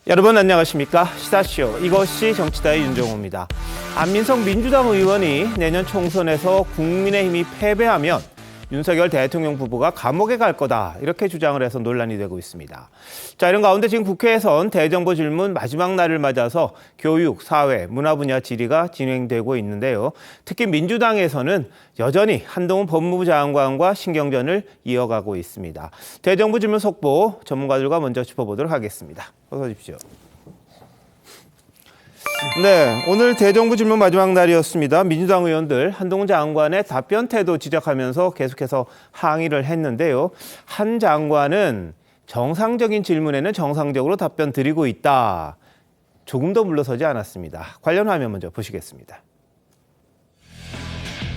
여러분 안녕하십니까? 시사쇼 이것이 정치다의 윤정호입니다. 안민석 민주당 의원이 내년 총선에서 국민의힘이 패배하면 윤석열 대통령 부부가 감옥에 갈 거다 이렇게 주장을 해서 논란이 되고 있습니다. 자, 이런 가운데 지금 국회에선 대정부 질문 마지막 날을 맞아서 교육, 사회, 문화 분야 질의가 진행되고 있는데요. 특히 민주당에서는 여전히 한동훈 법무부 장관과 신경전을 이어가고 있습니다. 대정부 질문 속보 전문가들과 먼저 짚어보도록 하겠습니다. 어서 오십시오. 네, 오늘 대정부 질문 마지막 날이었습니다. 민주당 의원들 한동훈 장관의 답변 태도 지적하면서 계속해서 항의를 했는데요. 한 장관은 정상적인 질문에는 정상적으로 답변 드리고 있다. 조금 더 물러서지 않았습니다. 관련 화면 먼저 보시겠습니다.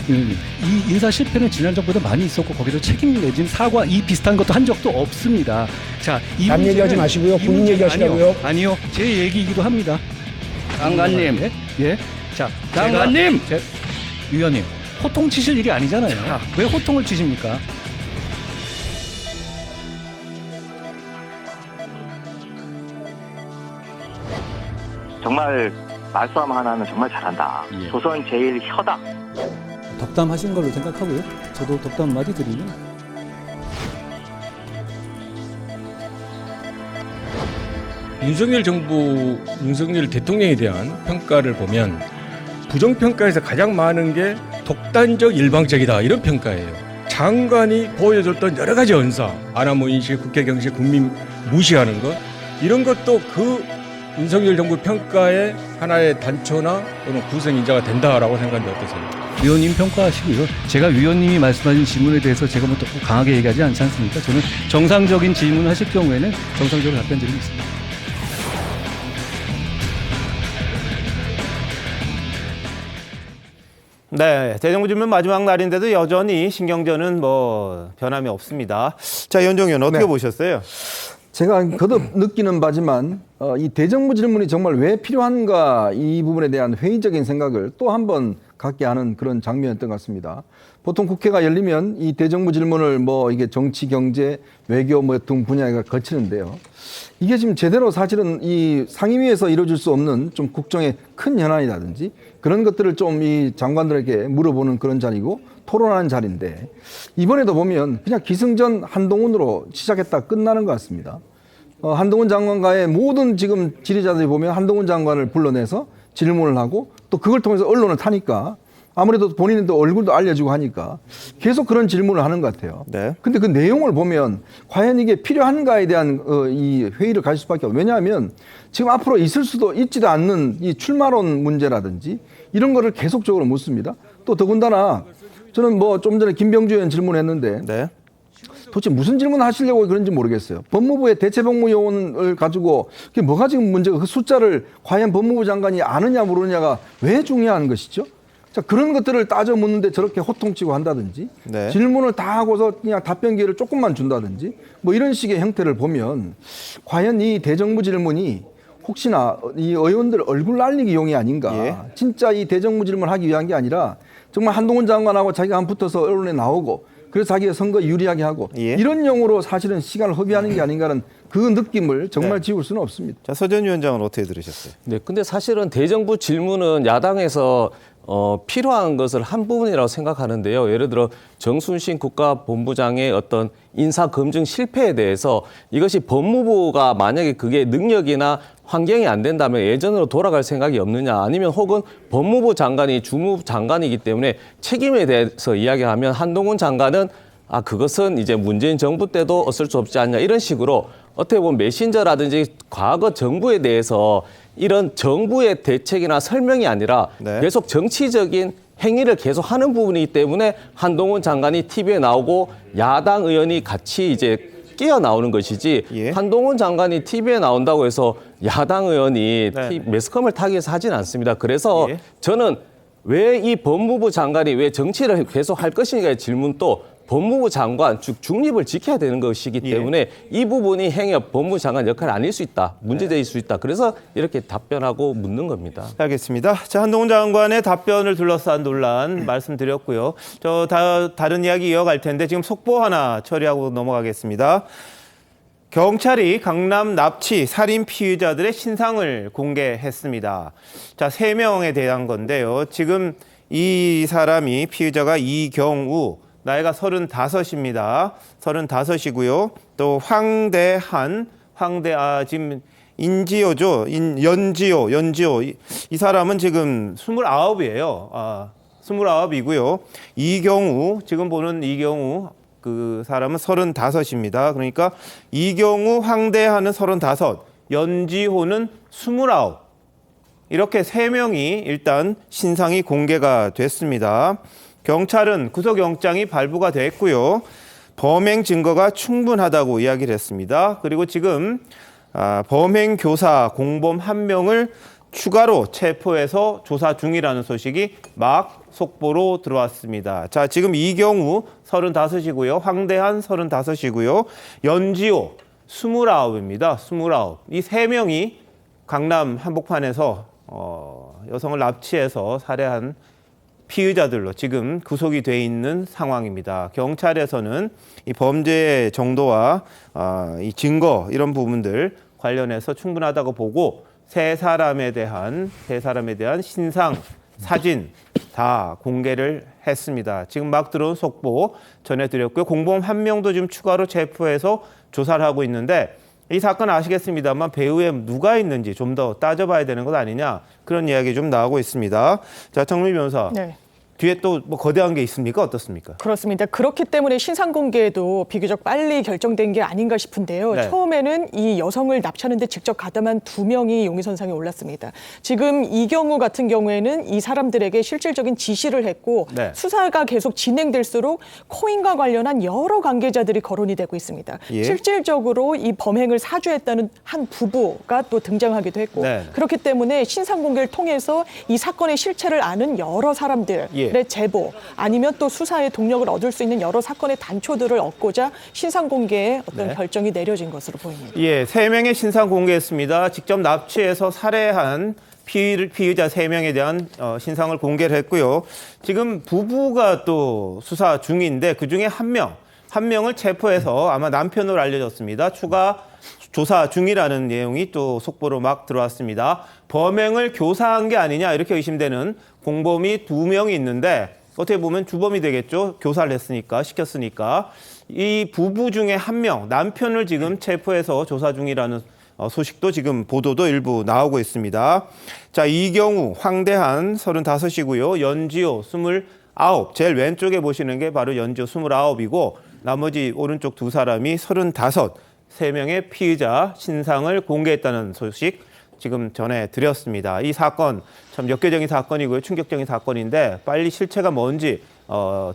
이 인사 실패는 지난 정부도 많이 있었고 거기서 책임 내진 사과 이 비슷한 것도 한 적도 없습니다. 자, 이 남 얘기하지 마시고요. 본인 얘기하시라고요. 아니요, 제 얘기이기도 합니다. 장관님, 예, 자, 장관님, 위원님, 호통 치실 일이 아니잖아요. 왜 호통을 치십니까? 정말 말싸움 하나는 정말 잘한다. 예. 조선 제일 혀다. 덕담하신 걸로 생각하고요. 저도 덕담 한마디 드리면 윤석열 정부, 윤석열 대통령에 대한 평가를 보면 부정평가에서 가장 많은 게 독단적 일방적이다 이런 평가예요. 장관이 보여줬던 여러 가지 언사, 아나모 인식, 국회 경식, 국민 무시하는 것 이런 것도 그 윤석열 정부 평가의 하나의 단초나 또는 구성인자가 된다라고 생각하는데 어떠세요? 위원님 평가하시고요. 제가 위원님이 말씀하신 질문에 대해서 제가 뭐 또 강하게 얘기하지 않지 않습니까? 저는 정상적인 질문을 하실 경우에는 정상적으로 답변 드리고 있습니다. 네, 대정부 질문 마지막 날인데도 여전히 신경전은 변함이 없습니다. 자, 연정 의원 어떻게 보셨어요? 제가 거듭 느끼는 바지만 이 대정부 질문이 정말 왜 필요한가 이 부분에 대한 회의적인 생각을 또 한 번 갖게 하는 그런 장면이었던 것 같습니다. 보통 국회가 열리면 이 대정부 질문을 이게 정치, 경제, 외교 등 분야가 거치는데요. 이게 지금 제대로 사실은 이 상임위에서 이루어질 수 없는 좀 국정의 큰 현안이라든지 그런 것들을 좀 이 장관들에게 물어보는 그런 자리고 토론하는 자리인데 이번에도 보면 그냥 기승전 한동훈으로 시작했다 끝나는 것 같습니다. 한동훈 장관과의 모든 지금 질의자들이 보면 한동훈 장관을 불러내서 질문을 하고 또 그걸 통해서 언론을 타니까 아무래도 본인도 얼굴도 알려주고 하니까 계속 그런 질문을 하는 것 같아요. 네. 근데 그 내용을 보면 과연 이게 필요한가에 대한 이 회의를 가질 수밖에 없어요. 왜냐하면 지금 앞으로 있을 수도 있지도 않는 이 출마론 문제라든지 이런 거를 계속적으로 묻습니다. 또 더군다나 저는 좀 전에 김병주 의원 질문했는데 네. 도대체 무슨 질문 하시려고 그런지 모르겠어요. 법무부의 대체법무요원을 가지고 그게 뭐가 지금 문제가 그 숫자를 과연 법무부 장관이 아느냐 모르느냐가 왜 중요한 것이죠? 자, 그런 것들을 따져 묻는데 저렇게 호통치고 한다든지 네. 질문을 다 하고서 그냥 답변 기회를 조금만 준다든지 이런 식의 형태를 보면 과연 이 대정부 질문이 혹시나 이 의원들 얼굴 날리기용이 아닌가. 예. 진짜 이 대정부 질문을 하기 위한 게 아니라 정말 한동훈 장관하고 자기가 한 붙어서 언론에 나오고 그래서 자기가 선거 유리하게 하고 예. 이런 용으로 사실은 시간을 허비하는 게 아닌가는 그 느낌을 정말 지울 수는 없습니다. 자, 서전 위원장은 어떻게 들으셨어요? 네, 근데 사실은 대정부 질문은 야당에서 필요한 것을 한 부분이라고 생각하는데요. 예를 들어 정순신 국가본부장의 어떤 인사 검증 실패에 대해서 이것이 법무부가 만약에 그게 능력이나 환경이 안 된다면 예전으로 돌아갈 생각이 없느냐 아니면 혹은 법무부 장관이 주무부 장관이기 때문에 책임에 대해서 이야기하면 한동훈 장관은 그것은 이제 문재인 정부 때도 어쩔 수 없지 않냐 이런 식으로 어떻게 보면 메신저라든지 과거 정부에 대해서 이런 정부의 대책이나 설명이 아니라 네. 계속 정치적인 행위를 계속 하는 부분이기 때문에 한동훈 장관이 TV에 나오고 야당 의원이 같이 이제 끼어 나오는 것이지 예. 한동훈 장관이 TV에 나온다고 해서 야당 의원이 네. 매스컴을 타기 위해서 하진 않습니다. 그래서 예. 저는 왜 이 법무부 장관이 왜 정치를 계속 할 것인가의 질문도 법무부 장관, 즉 중립을 지켜야 되는 것이기 때문에 이 부분이 행여 법무부 장관 역할이 아닐 수 있다, 문제될 수 있다. 그래서 이렇게 답변하고 묻는 겁니다. 알겠습니다. 자, 한동훈 장관의 답변을 둘러싼 논란 말씀드렸고요. 다른 이야기 이어갈 텐데 지금 속보 하나 처리하고 넘어가겠습니다. 경찰이 강남 납치 살인 피의자들의 신상을 공개했습니다. 자, 3명에 대한 건데요. 지금 이 사람이 피의자가 이경우, 나이가 35입니다. 35이고요. 또 지금 연지호. 이 사람은 지금 29이에요. 29이고요. 이경우, 지금 보는 이경우, 그 사람은 35입니다. 그러니까 이경우, 황대한은 35, 연지호는 29. 이렇게 3명이 일단 신상이 공개가 됐습니다. 경찰은 구속영장이 발부가 됐고요. 범행 증거가 충분하다고 이야기를 했습니다. 그리고 지금 범행 교사 공범 1명을 추가로 체포해서 조사 중이라는 소식이 막 속보로 들어왔습니다. 자, 지금 이경우 35이고요. 황대한 35이고요. 연지호 29입니다. 29. 이 3명이 강남 한복판에서 여성을 납치해서 살해한 피의자들로 지금 구속이 돼 있는 상황입니다. 경찰에서는 이 범죄의 정도와 이 증거 이런 부분들 관련해서 충분하다고 보고 세 사람에 대한 신상, 사진 다 공개를 했습니다. 지금 막 들어온 속보 전해드렸고요. 공범 1명도 지금 추가로 체포해서 조사를 하고 있는데 이 사건 아시겠습니다만 배후에 누가 있는지 좀 더 따져봐야 되는 것 아니냐 그런 이야기 좀 나오고 있습니다. 자, 정미 변호사. 네. 뒤에 또 뭐 거대한 게 있습니까? 어떻습니까? 그렇습니다. 그렇기 때문에 신상 공개도 비교적 빨리 결정된 게 아닌가 싶은데요. 네. 처음에는 이 여성을 납치하는데 직접 가담한 2명이 용의선상에 올랐습니다. 지금 이 경우 같은 경우에는 이 사람들에게 실질적인 지시를 했고 네. 수사가 계속 진행될수록 코인과 관련한 여러 관계자들이 거론이 되고 있습니다. 예. 실질적으로 이 범행을 사주했다는 한 부부가 또 등장하기도 했고 네. 그렇기 때문에 신상 공개를 통해서 이 사건의 실체를 아는 여러 사람들 예. 제보 아니면 또 수사에 동력을 얻을 수 있는 여러 사건의 단초들을 얻고자 신상 공개에 어떤 네. 결정이 내려진 것으로 보입니다. 예, 3명의 신상 공개했습니다. 직접 납치해서 살해한 피의자 3명에 대한 신상을 공개를 했고요. 지금 부부가 또 수사 중인데 그중에 한 명을 체포해서 아마 남편으로 알려졌습니다. 추가 조사 중이라는 내용이 또 속보로 막 들어왔습니다. 범행을 교사한 게 아니냐 이렇게 의심되는 공범이 2명이 있는데 어떻게 보면 주범이 되겠죠. 교사를 했으니까, 시켰으니까. 이 부부 중에 1명, 남편을 지금 체포해서 조사 중이라는 소식도 지금 보도도 일부 나오고 있습니다. 자, 이경우, 황대한 35이고요. 연지호 29, 제일 왼쪽에 보시는 게 바로 연지호 29이고 나머지 오른쪽 2사람이 35, 3명의 피의자 신상을 공개했다는 소식 지금 전해드렸습니다. 이 사건 참 역겨적인 사건이고요. 충격적인 사건인데 빨리 실체가 뭔지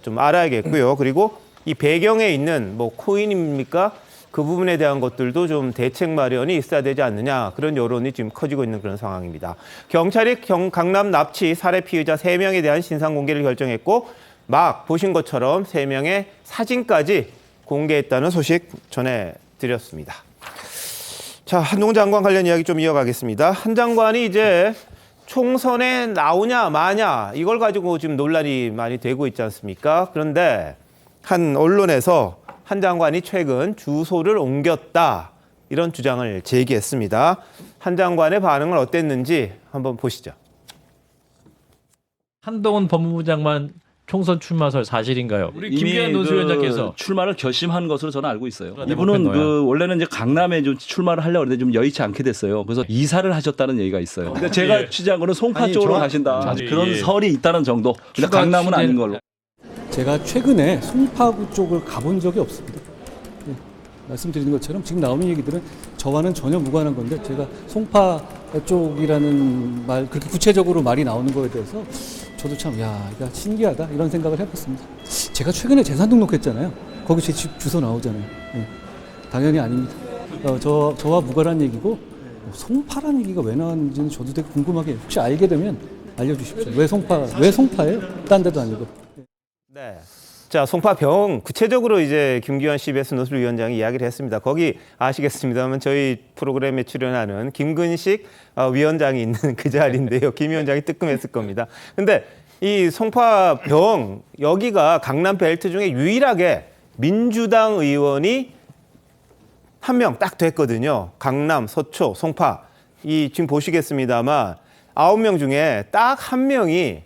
좀 알아야겠고요. 그리고 이 배경에 있는 뭐 코인입니까? 그 부분에 대한 것들도 좀 대책 마련이 있어야 되지 않느냐 그런 여론이 지금 커지고 있는 그런 상황입니다. 경찰이 강남 납치 살해 피의자 3명에 대한 신상 공개를 결정했고 막 보신 것처럼 3명의 사진까지 공개했다는 소식 전해드렸습니다. 자, 한동훈 장관 관련 이야기 좀 이어가겠습니다. 한 장관이 이제 총선에 나오냐 마냐 이걸 가지고 지금 논란이 많이 되고 있지 않습니까? 그런데 한 언론에서 한 장관이 최근 주소를 옮겼다 이런 주장을 제기했습니다. 한 장관의 반응은 어땠는지 한번 보시죠. 한동훈 법무부 장관 총선 출마설 사실인가요? 우리 김기현 논술위원장께서 출마를 결심한 것으로 저는 알고 있어요. 네, 이분은 원래는 이제 강남에 좀 출마를 하려고 했는데 좀 여의치 않게 됐어요. 그래서 이사를 하셨다는 얘기가 있어요. 근데 제가 예. 취재한 거는 송파 쪽으로 가신다. 그런 설이 있다는 정도. 근데 강남은 아닌 걸로. 제가 최근에 송파구 쪽을 가본 적이 없습니다. 예, 말씀드리는 것처럼 지금 나오는 얘기들은 저와는 전혀 무관한 건데 제가 송파 쪽이라는 말 그렇게 구체적으로 말이 나오는 거에 대해서 저도 참 이거 신기하다 이런 생각을 해봤습니다. 제가 최근에 재산 등록했잖아요. 거기 제 집 주소 나오잖아요. 예, 당연히 아닙니다. 저와 무관한 얘기고 송파라는 얘기가 왜 나왔는지는 저도 되게 궁금하게 혹시 알게 되면 알려주십시오. 왜 송파예요? 딴 데도 아니고. 네. 자, 송파병 구체적으로 이제 김기현 CBS 논술위원장이 이야기를 했습니다. 거기 아시겠습니다만 저희 프로그램에 출연하는 김근식 위원장이 있는 그 자리인데요. 김 위원장이 뜨끔했을 겁니다. 근데 이 송파병 여기가 강남 벨트 중에 유일하게 민주당 의원이 한 명 딱 됐거든요. 강남, 서초, 송파. 이 지금 보시겠습니다만 9명 중에 딱 한 명이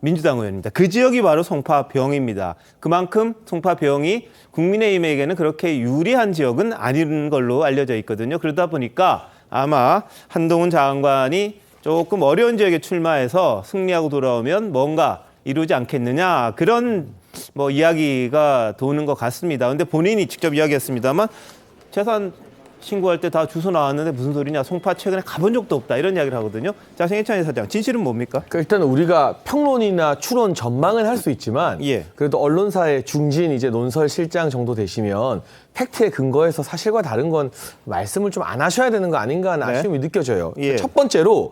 민주당 의원입니다. 그 지역이 바로 송파병입니다. 그만큼 송파병이 국민의힘에게는 그렇게 유리한 지역은 아닌 걸로 알려져 있거든요. 그러다 보니까 아마 한동훈 장관이 조금 어려운 지역에 출마해서 승리하고 돌아오면 뭔가 이루지 않겠느냐, 그런 뭐 이야기가 도는 것 같습니다. 근데 본인이 직접 이야기했습니다만 재산 신고할 때 다 주소 나왔는데 무슨 소리냐, 송파 최근에 가본 적도 없다, 이런 이야기를 하거든요. 자, 생혜찬 이사장, 진실은 뭡니까? 그러니까 일단 우리가 평론이나 추론 전망은 할 수 있지만 예. 그래도 언론사의 중진 이제 논설 실장 정도 되시면 팩트에 근거해서 사실과 다른 건 말씀을 좀 안 하셔야 되는 거 아닌가 하는 네. 아쉬움이 느껴져요. 예. 첫 번째로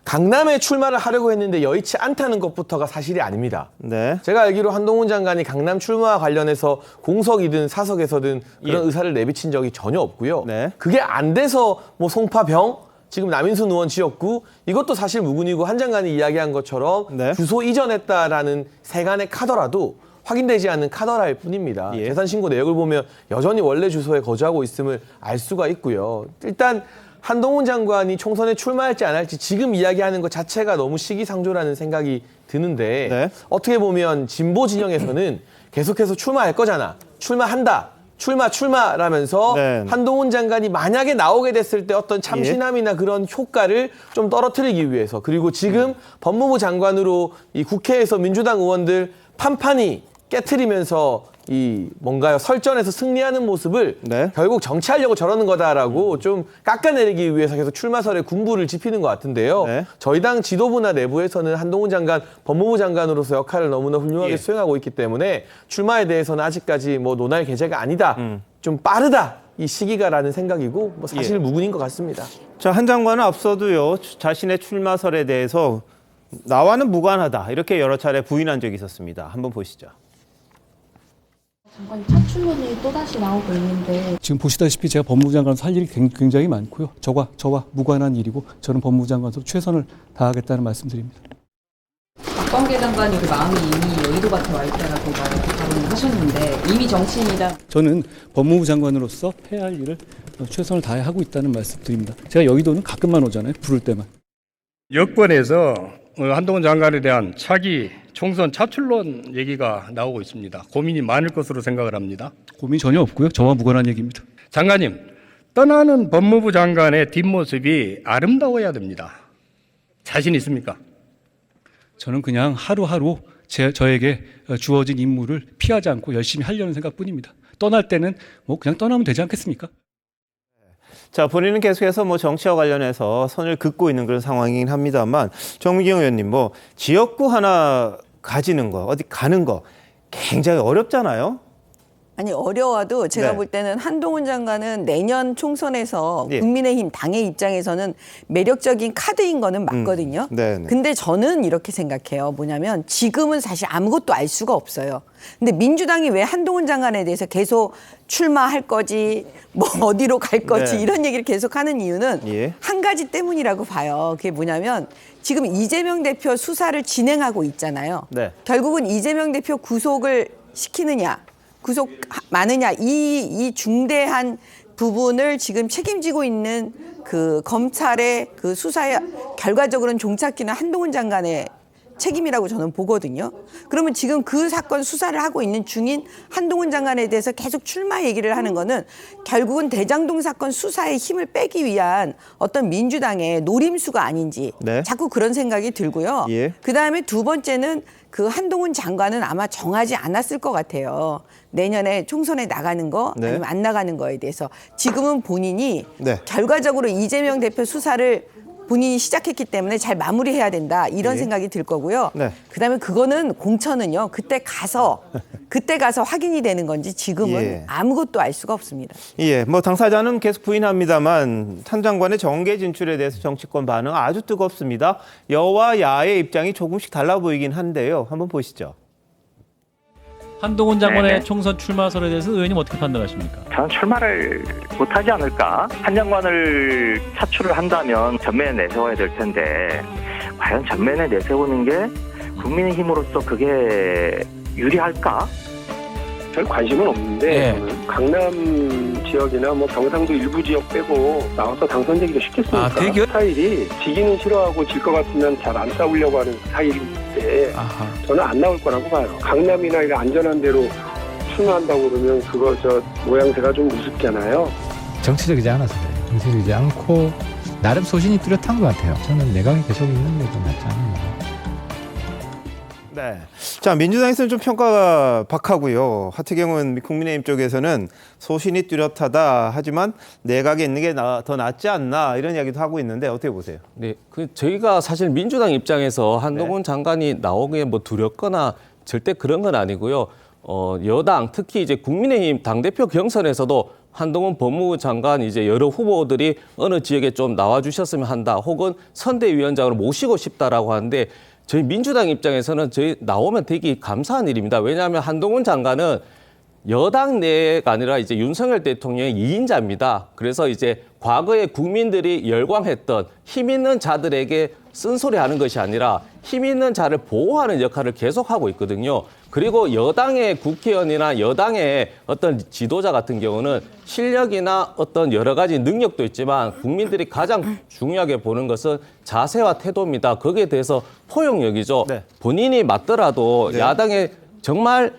강남에 출마를 하려고 했는데 여의치 않다는 것부터가 사실이 아닙니다. 네. 제가 알기로 한동훈 장관이 강남 출마와 관련해서 공석이든 사석에서든 그런 예. 의사를 내비친 적이 전혀 없고요. 네. 그게 안 돼서 뭐 송파병, 지금 남인순 의원 지역구, 이것도 사실 무근이고 한 장관이 이야기한 것처럼 네. 주소 이전했다라는 세간의 카더라도 확인되지 않는 카더라일 뿐입니다. 예. 재산 신고 내역을 보면 여전히 원래 주소에 거주하고 있음을 알 수가 있고요. 일단 한동훈 장관이 총선에 출마할지 안 할지 지금 이야기하는 것 자체가 너무 시기상조라는 생각이 드는데 네. 어떻게 보면 진보 진영에서는 계속해서 출마할 거잖아, 출마한다, 출마라면서 네. 한동훈 장관이 만약에 나오게 됐을 때 어떤 참신함이나 그런 효과를 좀 떨어뜨리기 위해서, 그리고 지금 법무부 장관으로 이 국회에서 민주당 의원들 판판이 깨트리면서 이 뭔가요 설전에서 승리하는 모습을 네. 결국 정치하려고 저러는 거다라고 좀 깎아내리기 위해서 계속 출마설에 군부를 지피는 것 같은데요. 네. 저희 당 지도부나 내부에서는 한동훈 장관 법무부 장관으로서 역할을 너무나 훌륭하게 예. 수행하고 있기 때문에 출마에 대해서는 아직까지 뭐 논할 계제가 아니다. 좀 빠르다. 이 시기가라는 생각이고 뭐 사실 예. 무근인 것 같습니다. 자, 한 장관은 앞서도요, 자신의 출마설에 대해서 나와는 무관하다, 이렇게 여러 차례 부인한 적이 있었습니다. 한번 보시죠. 장관이 차출론이 또다시 나오고 있는데 지금 보시다시피 제가 법무부 장관으로서 할 일이 굉장히 많고요. 저와 무관한 일이고 저는 법무부 장관으로 최선을 다하겠다는 말씀드립니다. 박범계 장관이 그 마음이 이미 여의도밭에 와 있다라고 발언을 하셨는데 이미 정치인이다. 저는 법무부 장관으로서 해야 할 일을 최선을 다해 하고 있다는 말씀드립니다. 제가 여의도는 가끔만 오잖아요. 부를 때만. 여권에서 한동훈 장관에 대한 차기 총선 차출론 얘기가 나오고 있습니다. 고민이 많을 것으로 생각을 합니다. 고민 전혀 없고요. 저와 무관한 얘기입니다. 장관님, 떠나는 법무부 장관의 뒷모습이 아름다워야 됩니다. 자신 있습니까? 저는 그냥 하루하루 저에게 주어진 임무를 피하지 않고 열심히 하려는 생각뿐입니다. 떠날 때는 뭐 그냥 떠나면 되지 않겠습니까? 자, 본인은 계속해서 뭐 정치와 관련해서 선을 긋고 있는 그런 상황이긴 합니다만, 정미경 의원님, 뭐 지역구 하나 가지는 거, 어디 가는 거 굉장히 어렵잖아요. 아니, 어려워도 제가 네. 볼 때는 한동훈 장관은 내년 총선에서 예. 국민의힘 당의 입장에서는 매력적인 카드인 거는 맞거든요. 네. 근데 저는 이렇게 생각해요. 뭐냐면 지금은 사실 아무것도 알 수가 없어요. 근데 민주당이 왜 한동훈 장관에 대해서 계속 출마할 거지, 뭐 어디로 갈 거지, 네. 이런 얘기를 계속 하는 이유는 예. 한 가지 때문이라고 봐요. 그게 뭐냐면 지금 이재명 대표 수사를 진행하고 있잖아요. 네. 결국은 이재명 대표 구속을 시키느냐, 구속 많으냐, 이 중대한 부분을 지금 책임지고 있는 그 검찰의 그 수사에 결과적으로는 종착기는 한동훈 장관의 책임이라고 저는 보거든요. 그러면 지금 그 사건 수사를 하고 있는 중인 한동훈 장관에 대해서 계속 출마 얘기를 하는 거는 결국은 대장동 사건 수사에 힘을 빼기 위한 어떤 민주당의 노림수가 아닌지 네. 자꾸 그런 생각이 들고요. 예. 그다음에 두 번째는 그 한동훈 장관은 아마 정하지 않았을 것 같아요. 내년에 총선에 나가는 거 네. 아니면 안 나가는 거에 대해서 지금은 본인이 네. 결과적으로 이재명 대표 수사를 본인이 시작했기 때문에 잘 마무리해야 된다, 이런 예. 생각이 들 거고요. 네. 그다음에 그거는 공천은요 그때 가서 확인이 되는 건지 지금은 예. 아무것도 알 수가 없습니다. 예, 뭐 당사자는 계속 부인합니다만 한 장관의 정계 진출에 대해서 정치권 반응 아주 뜨겁습니다. 여와 야의 입장이 조금씩 달라 보이긴 한데요. 한번 보시죠. 한동훈 장관의 네네. 총선 출마설에 대해서 의원님 어떻게 판단하십니까? 저는 출마를 못하지 않을까. 한 장관을 차출을 한다면 전면에 내세워야 될 텐데 과연 전면에 내세우는 게 국민의힘으로서 그게 유리할까? 별 관심은 없는데 저는 강남 지역이나 뭐 경상도 일부 지역 빼고 나와서 당선되기도 쉽겠습니까? 스타일이 지기는 싫어하고 질 것 같으면 잘 안 싸우려고 하는 스타일인데 저는 안 나올 거라고 봐요. 강남이나 이런 안전한 데로 출마한다고 그러면 그거 모양새가 좀 우습잖아요. 정치적이지 않아서 그래요. 정치적이지 않고 나름 소신이 뚜렷한 것 같아요. 저는 내각이 계속 있는 게 더 낫지 않나. 네. 자, 민주당에서는 좀 평가가 박하고요. 하태경은 국민의힘 쪽에서는 소신이 뚜렷하다. 하지만 내각에 있는 게 더 낫지 않나 이런 이야기도 하고 있는데 어떻게 보세요? 네, 저희가 사실 민주당 입장에서 한동훈 장관이 나오기에 뭐 두렵거나 절대 그런 건 아니고요. 여당 특히 이제 국민의힘 당대표 경선에서도 한동훈 법무부 장관 이제 여러 후보들이 어느 지역에 좀 나와주셨으면 한다. 혹은 선대위원장으로 모시고 싶다라고 하는데 저희 민주당 입장에서는 저희 나오면 되게 감사한 일입니다. 왜냐하면 한동훈 장관은 여당 내가 아니라 이제 윤석열 대통령의 2인자입니다. 그래서 이제 과거에 국민들이 열광했던 힘 있는 자들에게 쓴소리하는 것이 아니라 힘 있는 자를 보호하는 역할을 계속하고 있거든요. 그리고 여당의 국회의원이나 여당의 어떤 지도자 같은 경우는 실력이나 어떤 여러 가지 능력도 있지만 국민들이 가장 중요하게 보는 것은 자세와 태도입니다. 거기에 대해서 포용력이죠. 본인이 맞더라도 야당의 정말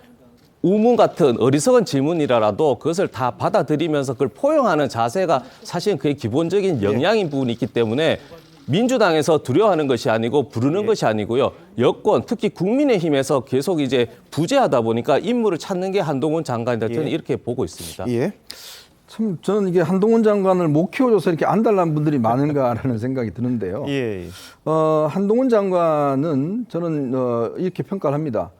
우문 같은 어리석은 질문이라도 그것을 다 받아들이면서 그걸 포용하는 자세가 사실은 그의 기본적인 역량인 부분이 있기 때문에 민주당에서 두려워하는 것이 아니고 부르는 것이 아니고요. 여권, 특히 국민의힘에서 계속 이제 부재하다 보니까 인물을 찾는 게 한동훈 장관이다. 저는 이렇게 보고 있습니다. 참 저는 이게 한동훈 장관을 못 키워줘서 이렇게 안달난 분들이 많은가라는 생각이 드는데요. 한동훈 장관은 저는 이렇게 평가를 합니다.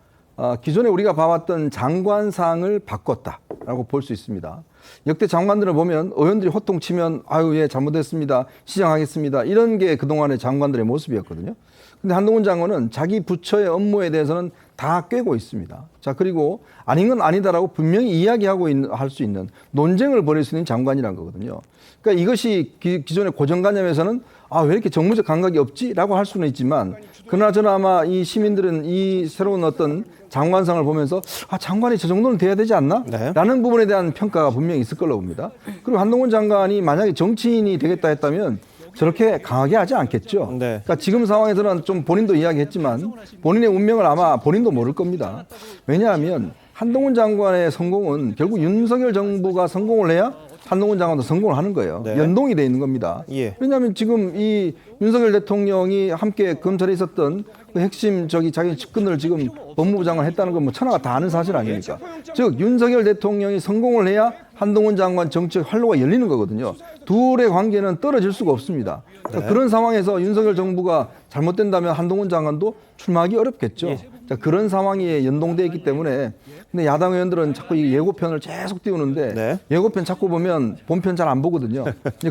기존에 우리가 봐왔던 장관상을 바꿨다라고 볼 수 있습니다. 역대 장관들을 보면 의원들이 호통치면 아유 예 잘못했습니다. 시정하겠습니다. 이런 게 그동안의 장관들의 모습이었거든요. 근데 한동훈 장관은 자기 부처의 업무에 대해서는 다 꿰고 있습니다. 자, 그리고 아닌 건 아니다라고 분명히 이야기하고 할 수 있는 논쟁을 벌일 수 있는 장관이란 거거든요. 그러니까 이것이 기존의 고정관념에서는 왜 이렇게 정무적 감각이 없지라고 할 수는 있지만 그나저나 아마 이 시민들은 이 새로운 어떤 장관상을 보면서 장관이 저 정도는 돼야 되지 않나? 라는 부분에 대한 평가가 분명히 있을 걸로 봅니다. 그리고 한동훈 장관이 만약에 정치인이 되겠다 했다면 저렇게 강하게 하지 않겠죠. 그러니까 지금 상황에서는 좀 본인도 이야기했지만 본인의 운명을 아마 본인도 모를 겁니다. 왜냐하면 한동훈 장관의 성공은 결국 윤석열 정부가 성공을 해야 한동훈 장관도 성공을 하는 거예요. 연동이 돼 있는 겁니다. 왜냐하면 지금 이 윤석열 대통령이 함께 검찰에 있었던 그 핵심 자기 측근을 지금 법무부 장관 했다는 건 뭐 천하가 다 아는 사실 아닙니까? 즉 윤석열 대통령이 성공을 해야 한동훈 장관 정치적 활로가 열리는 거거든요. 둘의 관계는 떨어질 수가 없습니다. 그러니까 그런 상황에서 윤석열 정부가 잘못된다면 한동훈 장관도 출마하기 어렵겠죠. 자, 그런 상황이 연동되어 있기 때문에 근데 야당 의원들은 자꾸 이 예고편을 계속 띄우는데 예고편 자꾸 보면 본편 잘 안 보거든요.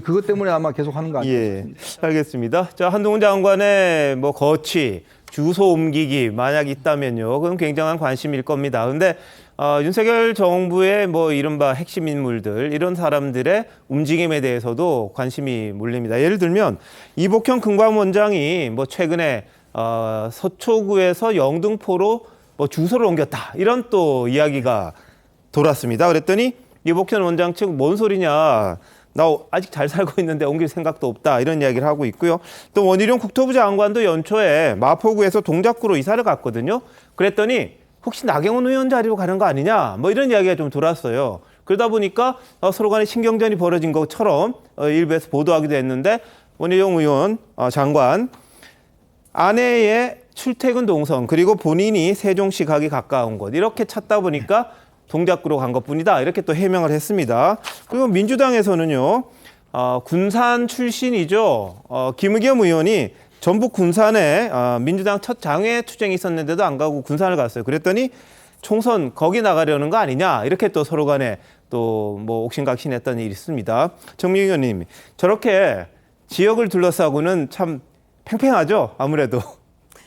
그것 때문에 아마 계속 하는 거 아니겠습니까? 알겠습니다. 자, 한동훈 장관의 뭐 거취, 주소 옮기기 만약 있다면요. 그건 굉장한 관심일 겁니다. 근데 윤석열 정부의 뭐 이른바 핵심 인물들 이런 사람들의 움직임에 대해서도 관심이 몰립니다. 예를 들면 이복형 금감원장이 뭐 최근에 서초구에서 영등포로 뭐 주소를 옮겼다 이런 또 이야기가 돌았습니다. 그랬더니 이복현 원장 측 뭔 소리냐? 나 아직 잘 살고 있는데 옮길 생각도 없다 이런 이야기를 하고 있고요. 또 원희룡 국토부 장관도 연초에 마포구에서 동작구로 이사를 갔거든요. 그랬더니 혹시 나경원 의원 자리로 가는 거 아니냐? 뭐 이런 이야기가 좀 돌았어요. 그러다 보니까 서로 간에 신경전이 벌어진 것처럼 일부에서 보도하기도 했는데 원희룡 의원 장관 아내의 출퇴근 동선 그리고 본인이 세종시 가기 가까운 곳 이렇게 찾다 보니까 동작구로 간 것뿐이다 이렇게 또 해명을 했습니다. 그리고 민주당에서는요 군산 출신이죠. 김의겸 의원이 전북 군산에 민주당 첫 장외 투쟁이 있었는데도 안 가고 군산을 갔어요. 그랬더니 총선 거기 나가려는 거 아니냐 이렇게 또 서로 간에 또 뭐 옥신각신했던 일이 있습니다. 정미경 의원님 저렇게 지역을 둘러싸고는 참 팽팽하죠 아무래도.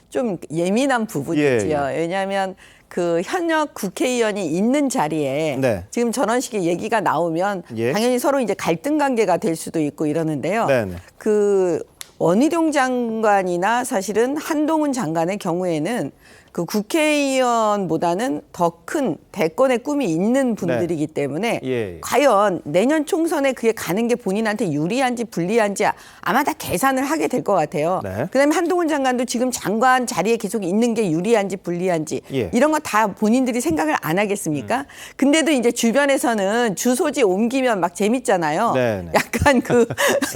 좀 예민한 부분이지요. 왜냐하면 그 현역 국회의원이 있는 자리에 지금 전원식의 얘기가 나오면 당연히 서로 이제 갈등 관계가 될 수도 있고 이러는데요. 그 원희룡 장관이나 사실은 한동훈 장관의 경우에는 그 국회의원보다는 더 큰 대권의 꿈이 있는 분들이기 때문에 예. 과연 내년 총선에 그게 가는 게 본인한테 유리한지 불리한지 아마 다 계산을 하게 될 것 같아요. 네. 그다음에 한동훈 장관도 지금 장관 자리에 계속 있는 게 유리한지 불리한지 예. 이런 거 다 본인들이 생각을 안 하겠습니까? 근데도 이제 주변에서는 주소지 옮기면 막 재밌잖아요. 네. 약간 그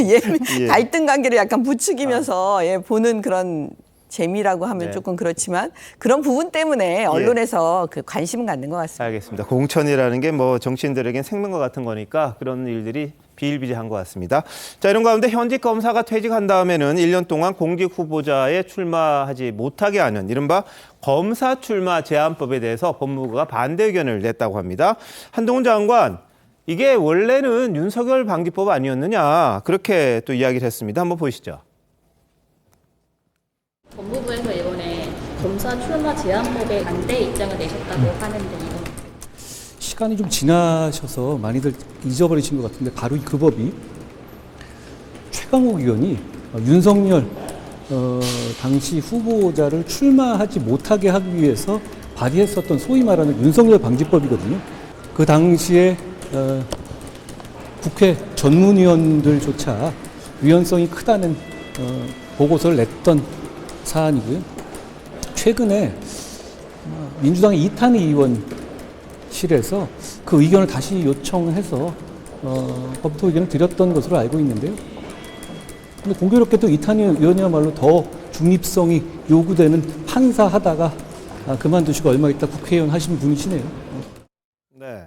예. 갈등 관계를 약간 부추기면서 보는 그런 재미라고 하면 네. 조금 그렇지만 그런 부분 때문에 언론에서 그 관심을 갖는 것 같습니다. 알겠습니다. 공천이라는 게 뭐 정치인들에겐 생명과 같은 거니까 그런 일들이 비일비재한 것 같습니다. 자, 이런 가운데 현직 검사가 퇴직한 다음에는 1년 동안 공직 후보자에 출마하지 못하게 하는 이른바 검사 출마 제한법에 대해서 법무부가 반대 의견을 냈다고 합니다. 한동훈 장관, 이게 원래는 윤석열 방지법 아니었느냐 그렇게 또 이야기를 했습니다. 한번 보시죠. 법무부에서 이번에 검사 출마 제한법에 반대 입장을 내셨다고 하는데 이건 시간이 좀 지나셔서 많이들 잊어버리신 것 같은데 바로 그 법이 최강욱 의원이 윤석열 당시 후보자를 출마하지 못하게 하기 위해서 발의했었던 소위 말하는 윤석열 방지법이거든요. 그 당시에 국회 전문위원들조차 위헌성이 크다는 보고서를 냈던 사안이고요. 최근에 민주당의 이탄희 의원실에서 그 의견을 다시 요청해서 검토 의견을 드렸던 것으로 알고 있는데요. 근데 공교롭게도 이탄희 의원이야말로 더 중립성이 요구되는 판사 하다가 그만두시고 얼마 있다 국회의원 하신 분이시네요. 네.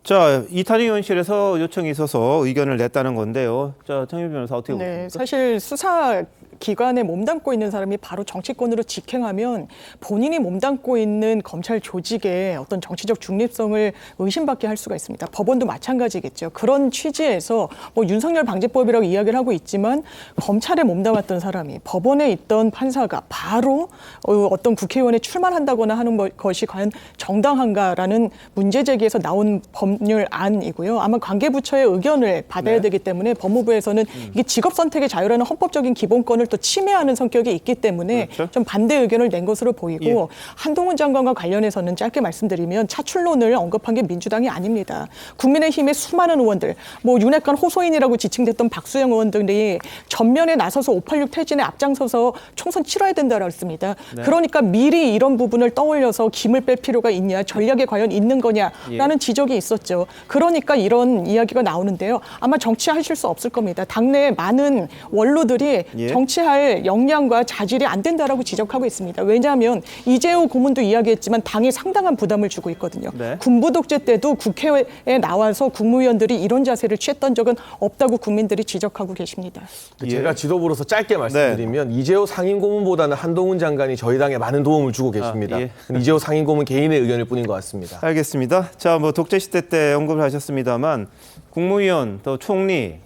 자, 이탄희 의원실에서 요청이 있어서 의견을 냈다는 건데요. 자, 정윤 변호사 어떻게 보십니까? 네, 사실 수사 기관에 몸담고 있는 사람이 바로 정치권으로 직행하면 본인이 몸담고 있는 검찰 조직의 어떤 정치적 중립성을 의심받게 할 수가 있습니다. 법원도 마찬가지겠죠. 그런 취지에서 뭐 윤석열 방지법이라고 이야기를 하고 있지만 검찰에 몸담았던 사람이 법원에 있던 판사가 바로 어떤 국회의원에 출마한다거나 하는 것이 과연 정당한가라는 문제 제기에서 나온 법률안이고요. 아마 관계부처의 의견을 받아야 되기 때문에 법무부에서는 이게 직업 선택의 자유라는 헌법적인 기본권을 또 침해하는 성격이 있기 때문에 그렇죠. 좀 반대 의견을 낸 것으로 보이고 한동훈 장관과 관련해서는 짧게 말씀드리면 차출론을 언급한 게 민주당이 아닙니다. 국민의힘의 수많은 의원들, 뭐 윤핵관 호소인이라고 지칭됐던 박수영 의원들이 전면에 나서서 586 퇴진에 앞장서서 총선 치러야 된다고 했습니다. 그러니까 미리 이런 부분을 떠올려서 김을 뺄 필요가 있냐, 전략에 과연 있는 거냐라는 지적이 있었죠. 그러니까 이런 이야기가 나오는데요. 아마 정치하실 수 없을 겁니다. 당내에 많은 원로들이 정치할 역량과 자질이 안 된다라고 지적하고 있습니다. 왜냐하면 이재호 고문도 이야기했지만 당에 상당한 부담을 주고 있거든요. 군부 독재 때도 국회에 나와서 국무위원들이 이런 자세를 취했던 적은 없다고 국민들이 지적하고 계십니다. 제가 지도부로서 짧게 말씀드리면 이재호 상임고문보다는 한동훈 장관이 저희 당에 많은 도움을 주고 계십니다. 이재호 상임고문 개인의 의견일 뿐인 것 같습니다. 알겠습니다. 자, 뭐 독재 시대 때 언급을 하셨습니다만 국무위원 또 총리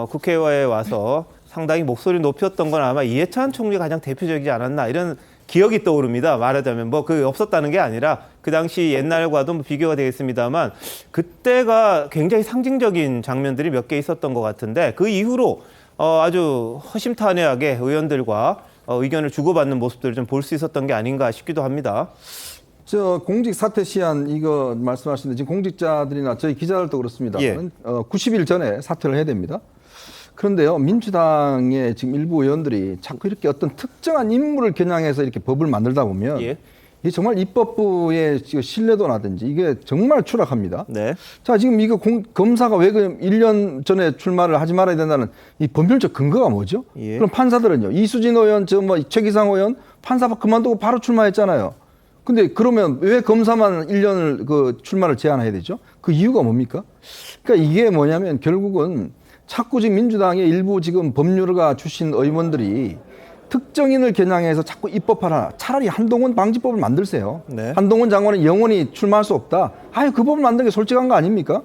국회에 와서 상당히 목소리를 높였던 건 아마 이해찬 총리가 가장 대표적이지 않았나 이런 기억이 떠오릅니다. 말하자면 뭐 그 없었다는 게 아니라 그 당시 옛날과도 뭐 비교가 되겠습니다만 그때가 굉장히 상징적인 장면들이 몇 개 있었던 것 같은데 그 이후로 아주 허심탄회하게 의원들과 의견을 주고받는 모습들을 좀 볼 수 있었던 게 아닌가 싶기도 합니다. 저 공직 사퇴 시한 이거 말씀하시는데 지금 공직자들이나 저희 기자들도 그렇습니다. 90일 전에 사퇴를 해야 됩니다. 그런데요, 민주당의 지금 일부 의원들이 자꾸 이렇게 어떤 특정한 인물을 겨냥해서 이렇게 법을 만들다 보면 이게 정말 입법부의 신뢰도라든지 이게 정말 추락합니다. 자, 지금 이거 검사가 왜 1년 전에 출마를 하지 말아야 된다는 이 법률적 근거가 뭐죠? 그럼 판사들은요, 이수진 의원, 최기상 의원 판사 그만두고 바로 출마했잖아요. 근데 그러면 왜 검사만 1년을 출마를 제한해야 되죠? 그 이유가 뭡니까? 그러니까 이게 뭐냐면 결국은 자꾸 지금 민주당의 일부 지금 법률가 출신 의원들이 특정인을 겨냥해서 자꾸 입법하라. 차라리 한동훈 방지법을 만들세요. 한동훈 장관은 영원히 출마할 수 없다. 그 법을 만드는 게 솔직한 거 아닙니까?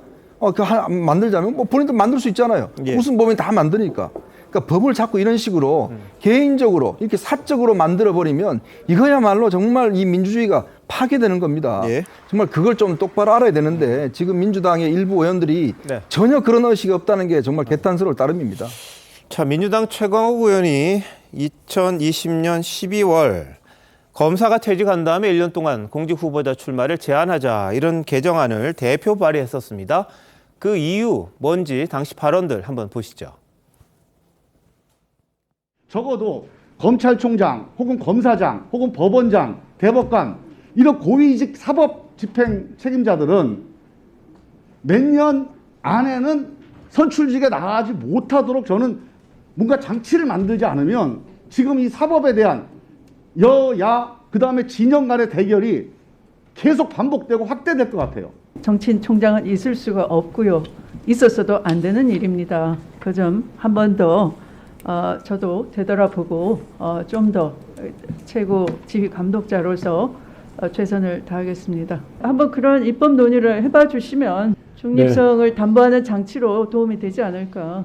만들자면 뭐 본인들 만들 수 있잖아요. 무슨 법이 다 만드니까. 그러니까 법을 자꾸 이런 식으로 개인적으로 이렇게 사적으로 만들어버리면 이거야말로 정말 이 민주주의가 파괴되는 겁니다. 정말 그걸 좀 똑바로 알아야 되는데 지금 민주당의 일부 의원들이 전혀 그런 의식이 없다는 게 정말 개탄스러울 따름입니다. 자, 민주당 최강욱 의원이 2020년 12월 검사가 퇴직한 다음에 1년 동안 공직 후보자 출마를 제한하자 이런 개정안을 대표 발의했었습니다. 그 이유 뭔지 당시 발언들 한번 보시죠. 적어도 검찰총장 혹은 검사장 혹은 법원장, 대법관 이런 고위직 사법 집행 책임자들은 몇 년 안에는 선출직에 나가지 못하도록 저는 뭔가 장치를 만들지 않으면 지금 이 사법에 대한 여야 그다음에 진영 간의 대결이 계속 반복되고 확대될 것 같아요. 정치인총장은 있을 수가 없고요. 있었어도 안 되는 일입니다. 그 점 한 번 더 저도 되돌아보고 좀 더 최고 지휘 감독자로서 최선을 다하겠습니다. 한번 그런 입법 논의를 해봐 주시면 중립성을 담보하는 장치로 도움이 되지 않을까.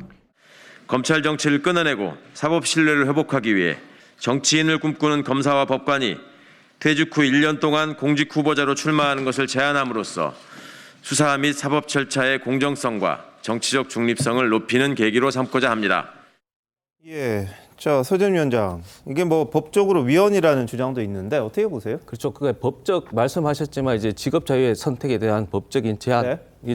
검찰 정치를 끊어내고 사법 신뢰를 회복하기 위해 정치인을 꿈꾸는 검사와 법관이 퇴직 후 1년 동안 공직 후보자로 출마하는 것을 제한함으로써 수사 및 사법 절차의 공정성과 정치적 중립성을 높이는 계기로 삼고자 합니다. 예, 자 서재현 위원장, 이게 뭐 법적으로 위헌이라는 주장도 있는데 어떻게 보세요? 그렇죠. 그게 법적 말씀하셨지만 이제 직업 자유의 선택에 대한 법적인 제한 이게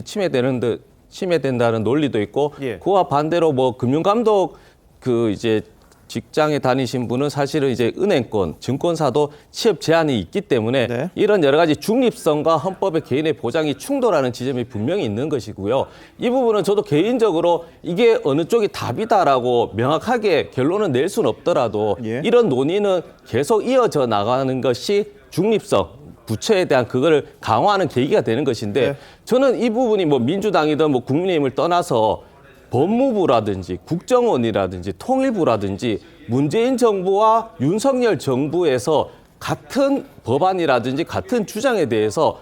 침해된다는 논리도 있고 그와 반대로 뭐 금융감독 그 이제 직장에 다니신 분은 사실은 이제 은행권, 증권사도 취업 제한이 있기 때문에 이런 여러 가지 중립성과 헌법의 개인의 보장이 충돌하는 지점이 분명히 있는 것이고요. 이 부분은 저도 개인적으로 이게 어느 쪽이 답이다라고 명확하게 결론을 낼 수는 없더라도 이런 논의는 계속 이어져 나가는 것이 중립성, 부처에 대한 그거를 강화하는 계기가 되는 것인데 저는 이 부분이 뭐 민주당이든 뭐 국민의힘을 떠나서 법무부라든지 국정원이라든지 통일부라든지 문재인 정부와 윤석열 정부에서 같은 법안이라든지 같은 주장에 대해서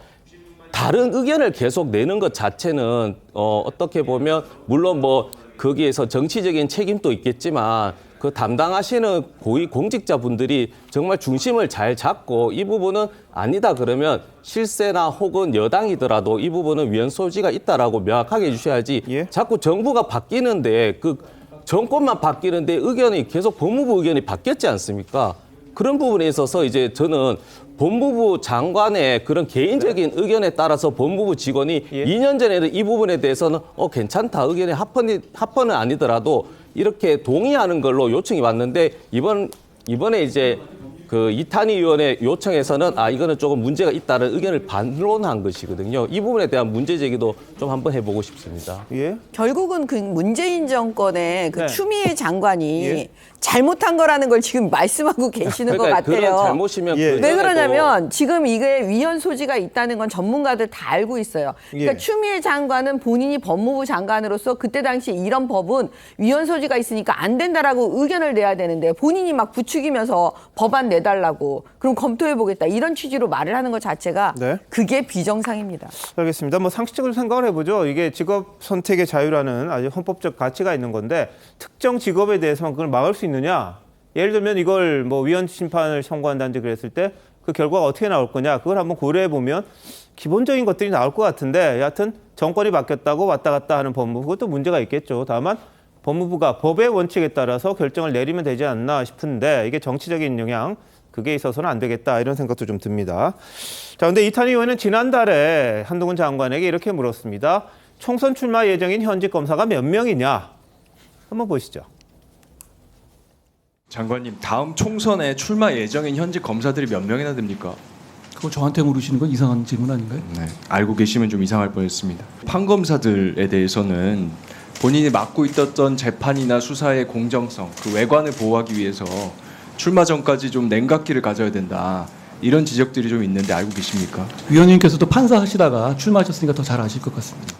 다른 의견을 계속 내는 것 자체는 어떻게 보면 물론 뭐 거기에서 정치적인 책임도 있겠지만 그 담당하시는 고위 공직자분들이 정말 중심을 잘 잡고 이 부분은 아니다 그러면 실세나 혹은 여당이더라도 이 부분은 위헌 소지가 있다라고 명확하게 해주셔야지 자꾸 정부가 바뀌는데 그 정권만 바뀌는데 의견이 계속 법무부 의견이 바뀌었지 않습니까? 그런 부분에 있어서 이제 저는 법무부 장관의 그런 개인적인 의견에 따라서 법무부 직원이 2년 전에는 이 부분에 대해서는 괜찮다 의견이 합헌은 아니더라도 이렇게 동의하는 걸로 요청이 왔는데 이번에 이제 그 이탄희 의원의 요청에서는 이거는 조금 문제가 있다는 의견을 반론한 것이거든요. 이 부분에 대한 문제 제기도 좀 한번 해보고 싶습니다. 결국은 그 문재인 정권의 그 추미애 장관이 잘못한 거라는 걸 지금 말씀하고 계시는 것 같아요. 그런 잘못이면 왜 그러냐면 지금 이게 위헌 소지가 있다는 건 전문가들 다 알고 있어요. 그러니까 추미애 장관은 본인이 법무부 장관으로서 그때 당시 이런 법은 위헌 소지가 있으니까 안 된다라고 의견을 내야 되는데 본인이 막 부추기면서 법안 내달라고 그럼 검토해보겠다 이런 취지로 말을 하는 것 자체가 그게 비정상입니다. 알겠습니다. 뭐 상식적으로 생각을 해보죠. 이게 직업 선택의 자유라는 아주 헌법적 가치가 있는 건데 특정 직업에 대해서만 그걸 막을 수 있느냐? 예를 들면 이걸 뭐 위헌 심판을 청구한다든지 그랬을 때 그 결과가 어떻게 나올 거냐? 그걸 한번 고려해 보면 기본적인 것들이 나올 것 같은데 여하튼 정권이 바뀌었다고 왔다 갔다 하는 법무부 그것도 문제가 있겠죠. 다만 법무부가 법의 원칙에 따라서 결정을 내리면 되지 않나 싶은데 이게 정치적인 영향 그게 있어서는 안 되겠다 이런 생각도 좀 듭니다. 자, 근데 이탄희 의원은 지난달에 한동훈 장관에게 이렇게 물었습니다. 총선 출마 예정인 현직 검사가 몇 명이냐? 한번 보시죠. 장관님, 다음 총선에 출마 예정인 현직 검사들이 몇 명이나 됩니까? 그거 저한테 물으시는 건 이상한 질문 아닌가요? 네, 알고 계시면 좀 이상할 뻔했습니다. 판검사들에 대해서는 본인이 맡고 있었던 재판이나 수사의 공정성, 그 외관을 보호하기 위해서 출마 전까지 좀 냉각기를 가져야 된다. 이런 지적들이 좀 있는데 알고 계십니까? 위원님께서도 판사하시다가 출마하셨으니까 더 잘 아실 것 같습니다.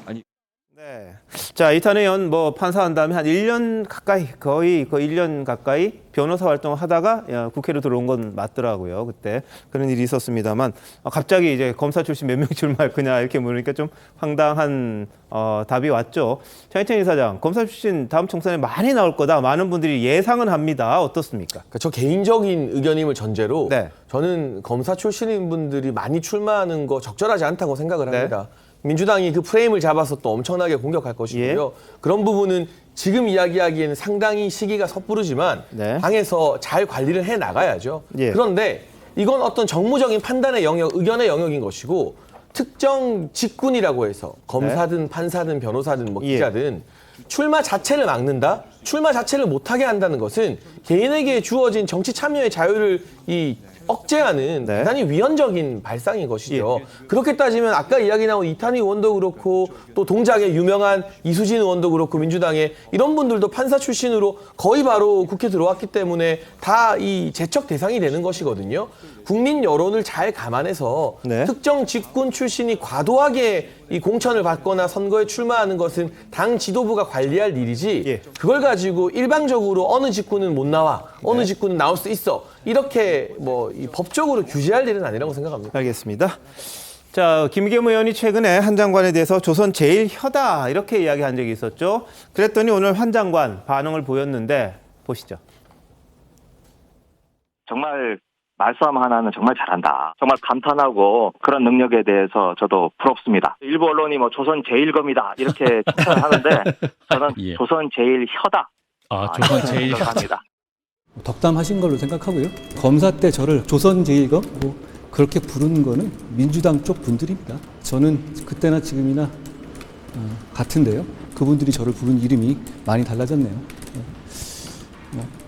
자, 이탄희 의원 뭐 판사한 다음에 한 1년 가까이 거의 1년 가까이 변호사 활동을 하다가 국회로 들어온 건 맞더라고요. 그때 그런 일이 있었습니다만 갑자기 이제 검사 출신 몇 명 출마할 거냐 이렇게 물으니까 좀 황당한 답이 왔죠. 장희찬 이사장, 검사 출신 다음 총선에 많이 나올 거다. 많은 분들이 예상은 합니다. 어떻습니까? 그러니까 저 개인적인 의견임을 전제로 저는 검사 출신인 분들이 많이 출마하는 거 적절하지 않다고 생각을 합니다. 민주당이 그 프레임을 잡아서 또 엄청나게 공격할 것이고요. 그런 부분은 지금 이야기하기에는 상당히 시기가 섣부르지만 당에서 잘 관리를 해 나가야죠. 그런데 이건 어떤 정무적인 판단의 영역, 의견의 영역인 것이고 특정 직군이라고 해서 검사든 판사든 변호사든 뭐 기자든 출마 자체를 막는다? 출마 자체를 못하게 한다는 것은 개인에게 주어진 정치 참여의 자유를 억제하는 대단히 위헌적인 발상인 것이죠. 그렇게 따지면 아까 이야기 나온 이탄희 의원도 그렇고 또 동작의 유명한 이수진 의원도 그렇고 민주당의 이런 분들도 판사 출신으로 거의 바로 국회 들어왔기 때문에 다 이 제척 대상이 되는 것이거든요. 국민 여론을 잘 감안해서 특정 직군 출신이 과도하게 이 공천을 받거나 선거에 출마하는 것은 당 지도부가 관리할 일이지 그걸 가지고 일방적으로 어느 직군은 못 나와 어느 직군은 나올 수 있어 이렇게 이 법적으로 규제할 일은 아니라고 생각합니다. 알겠습니다. 자, 김의겸 의원이 최근에 한 장관에 대해서 조선 제일 혀다 이렇게 이야기한 적이 있었죠. 그랬더니 오늘 한 장관 반응을 보였는데 보시죠. 정말 말싸움 하나는 정말 잘한다. 정말 감탄하고 그런 능력에 대해서 저도 부럽습니다. 일부 언론이 조선 제일검이다 이렇게 칭찬을 하는데 저는 조선 제일 혀다. 조선 제일 혀다. 덕담하신 걸로 생각하고요. 검사 때 저를 조선 제일검 그렇게 부르는 거는 민주당 쪽 분들입니다. 저는 그때나 지금이나 같은데요. 그분들이 저를 부른 이름이 많이 달라졌네요.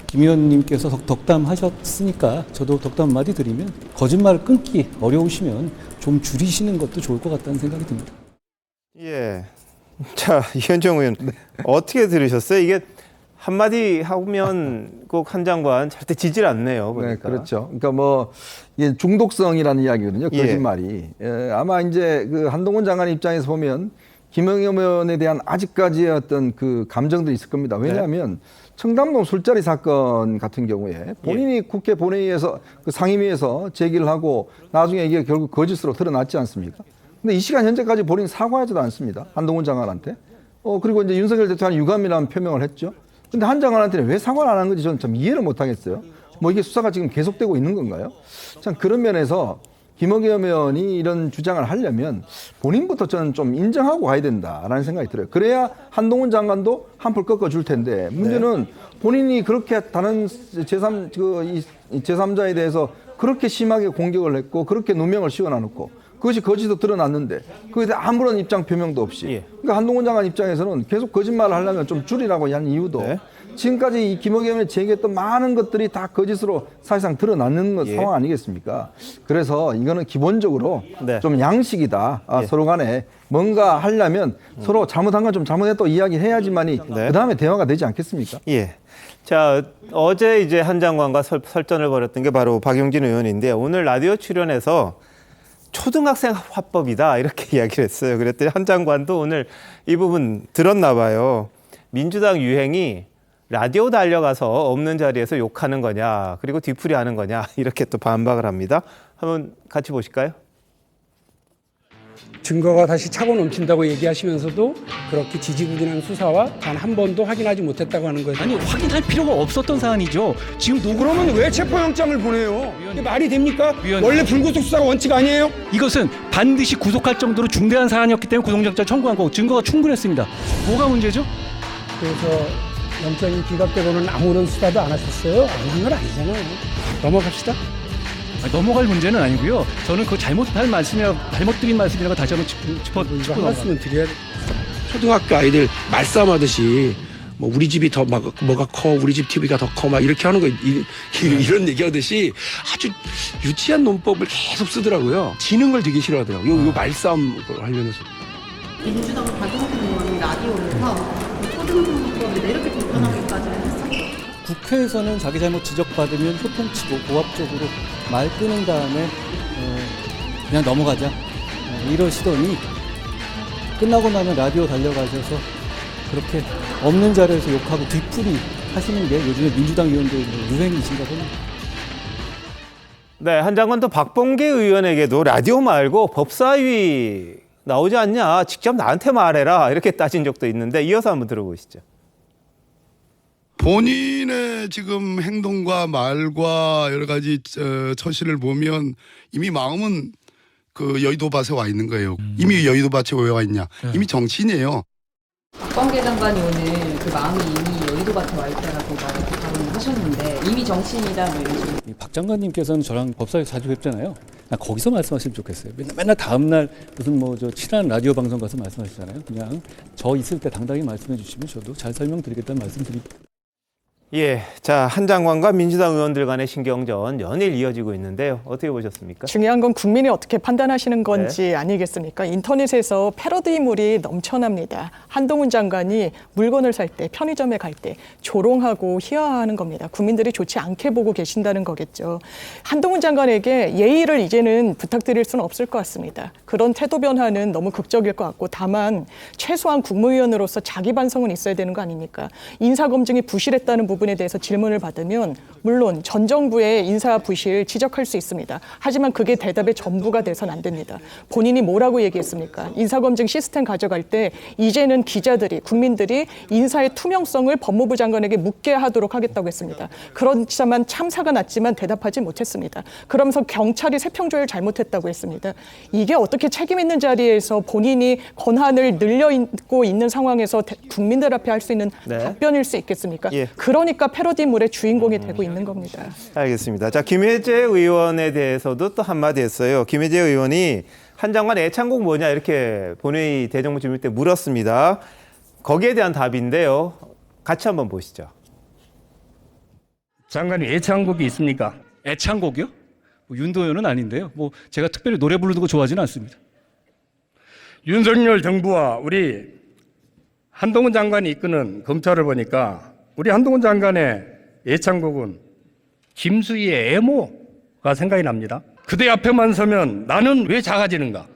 김 의원님께서 덕담하셨으니까 저도 덕담 한마디 드리면 거짓말을 끊기 어려우시면 좀 줄이시는 것도 좋을 것 같다는 생각이 듭니다. 예. 자, 이현정 의원 어떻게 들으셨어요? 이게 한마디 하면 꼭 한 장관 절대 지질 않네요. 보니까. 네, 그렇죠. 그러니까 이게 중독성이라는 이야기거든요. 거짓말이. 아마 이제 그 한동훈 장관 입장에서 보면 김의겸 의원에 대한 아직까지의 어떤 그 감정도 있을 겁니다. 왜냐하면 청담동 술자리 사건 같은 경우에 본인이 국회 본회의에서 그 상임위에서 제기를 하고 나중에 이게 결국 거짓으로 드러났지 않습니까? 근데 이 시간 현재까지 본인이 사과하지도 않습니다. 한동훈 장관한테. 그리고 이제 윤석열 대통령이 유감이라는 표명을 했죠. 근데 한 장관한테는 왜 사과를 안 한 건지 저는 참 이해를 못 하겠어요. 이게 수사가 지금 계속되고 있는 건가요? 참 그런 면에서 김의겸 의원이 이런 주장을 하려면 본인부터 저는 좀 인정하고 가야 된다라는 생각이 들어요. 그래야 한동훈 장관도 한풀 꺾어줄 텐데 문제는 본인이 그렇게 다른 제3자에 대해서 그렇게 심하게 공격을 했고 그렇게 누명을 씌워놔놓고 그것이 거짓으로 드러났는데 그에 대해 아무런 입장 표명도 없이 그러니까 한동훈 장관 입장에서는 계속 거짓말을 하려면 좀 줄이라고 한 이유도 지금까지 이 김의겸이 제기했던 많은 것들이 다 거짓으로 사실상 드러나는 상황 아니겠습니까? 그래서 이거는 기본적으로 좀 양식이다. 서로 간에 뭔가 하려면 서로 잘못한 건 좀 잘못했다고 이야기해야지만이 그다음에 대화가 되지 않겠습니까? 예. 자, 어제 이제 한 장관과 설전을 벌였던 게 바로 박용진 의원인데 오늘 라디오 출연해서 초등학생 화법이다 이렇게 이야기를 했어요. 그랬더니 한 장관도 오늘 이 부분 들었나 봐요. 민주당 유행이 라디오 달려가서 없는 자리에서 욕하는 거냐 그리고 뒤풀이하는 거냐 이렇게 또 반박을 합니다. 한번 같이 보실까요? 증거가 다시 차고 넘친다고 얘기하시면서도 그렇게 지지부진한 수사와 단 한 번도 확인하지 못했다고 하는 거예요. 아니 확인할 필요가 없었던 사안이죠. 지금 그러면 왜 체포영장을 보내요? 이게 말이 됩니까? 원래 불구속 수사가 원칙 아니에요? 이것은 반드시 구속할 정도로 중대한 사안이었기 때문에 구속영장 청구한 거고 증거가 충분했습니다. 뭐가 문제죠? 그래서 영장이 기각되고는 아무런 수사도 안 하셨어요? 안 한 건 아니잖아요. 넘어갑시다. 넘어갈 문제는 아니고요. 저는 그 잘못드린 말씀이라고 다시 한번 짚고 한 말씀은 드려야 초등학교 아이들 말싸움하듯이 우리 집이 더 뭐가 커, 우리 집 TV가 더 커, 막 이렇게 하는 거 이런 얘기하듯이 아주 유치한 논법을 계속 쓰더라고요. 지는 걸 되게 싫어하더라고요. 요 말싸움 하려면서. 민주당 박용진 의원이 라디오에서 초등학교법이다 이렇게 비판하기까지 했어요. 국회에서는 자기 잘못 지적받으면 소통치고 고압적으로 말 끄는 다음에 그냥 넘어가자 이러시더니 끝나고 나면 라디오 달려가셔서 그렇게 없는 자리에서 욕하고 뒤풀이 하시는 게 요즘에 민주당 의원들 유행이신가 봅니다. 네, 한 장관 또 박범계 의원에게도 라디오 말고 법사위 나오지 않냐 직접 나한테 말해라 이렇게 따진 적도 있는데 이어서 한번 들어보시죠. 본인의 지금 행동과 말과 여러 가지 처신을 보면 이미 마음은 그 여의도밭에 와 있는 거예요. 이미 여의도밭에 왜 와 있냐? 이미 정치인이에요. 박범계 장관이 오늘 그 마음이 이미 여의도밭에 와 있다라고 발언을 하셨는데 이미 정치인이다 뭐 이런 식으로. 박 장관님께서는 저랑 법사위에서 자주 뵙잖아요. 나 거기서 말씀하시면 좋겠어요. 맨날 다음날 무슨 뭐 저 친한 라디오 방송 가서 말씀하시잖아요. 그냥 저 있을 때 당당히 말씀해 주시면 저도 잘 설명드리겠다는 말씀드립니다. 예, 자, 한 장관과 민주당 의원들 간의 신경전 연일 이어지고 있는데요. 어떻게 보셨습니까? 중요한 건 국민이 어떻게 판단하시는 건지 아니겠습니까? 인터넷에서 패러디물이 넘쳐납니다. 한동훈 장관이 물건을 살 때, 편의점에 갈 때 조롱하고 희화화하는 겁니다. 국민들이 좋지 않게 보고 계신다는 거겠죠. 한동훈 장관에게 예의를 이제는 부탁드릴 수는 없을 것 같습니다. 그런 태도 변화는 너무 극적일 것 같고, 다만 최소한 국무위원으로서 자기 반성은 있어야 되는 거 아닙니까? 인사검증이 부실했다는 부분에 대해서 질문을 받으면 물론 전 정부의 인사 부실 지적할 수 있습니다. 하지만 그게 대답의 전부가 돼서는 안 됩니다. 본인이 뭐라고 얘기했습니까? 인사검증 시스템 가져갈 때 이제는 기자들이, 국민들이 인사의 투명성을 법무부 장관에게 묻게 하도록 하겠다고 했습니다. 그렇지만 참사가 났지만 대답하지 못했습니다. 그러면서 경찰이 세평조회를 잘못했다고 했습니다. 이게 어떻게 책임 있는 자리에서 본인이 권한을 늘려있고 있는 상황에서 국민들 앞에 할 수 있는 답변일 수 있겠습니까? 예. 그러니까 패러디물의 주인공이 되고 있는 겁니다. 알겠습니다. 자, 김혜재 의원에 대해서도 또 한마디 했어요. 김혜재 의원이 한 장관 애창곡 뭐냐 이렇게 본회의 대정부 질문 때 물었습니다. 거기에 대한 답인데요. 같이 한번 보시죠. 장관님 애창곡이 있습니까? 애창곡이요? 뭐 윤도현은 아닌데요. 뭐 제가 특별히 노래 부르는 거 좋아하지는 않습니다. 윤석열 정부와 우리 한동훈 장관이 이끄는 검찰을 보니까 우리 한동훈 장관의 애창곡은 김수희의 애모가 생각이 납니다. 그대 앞에만 서면 나는 왜 작아지는가?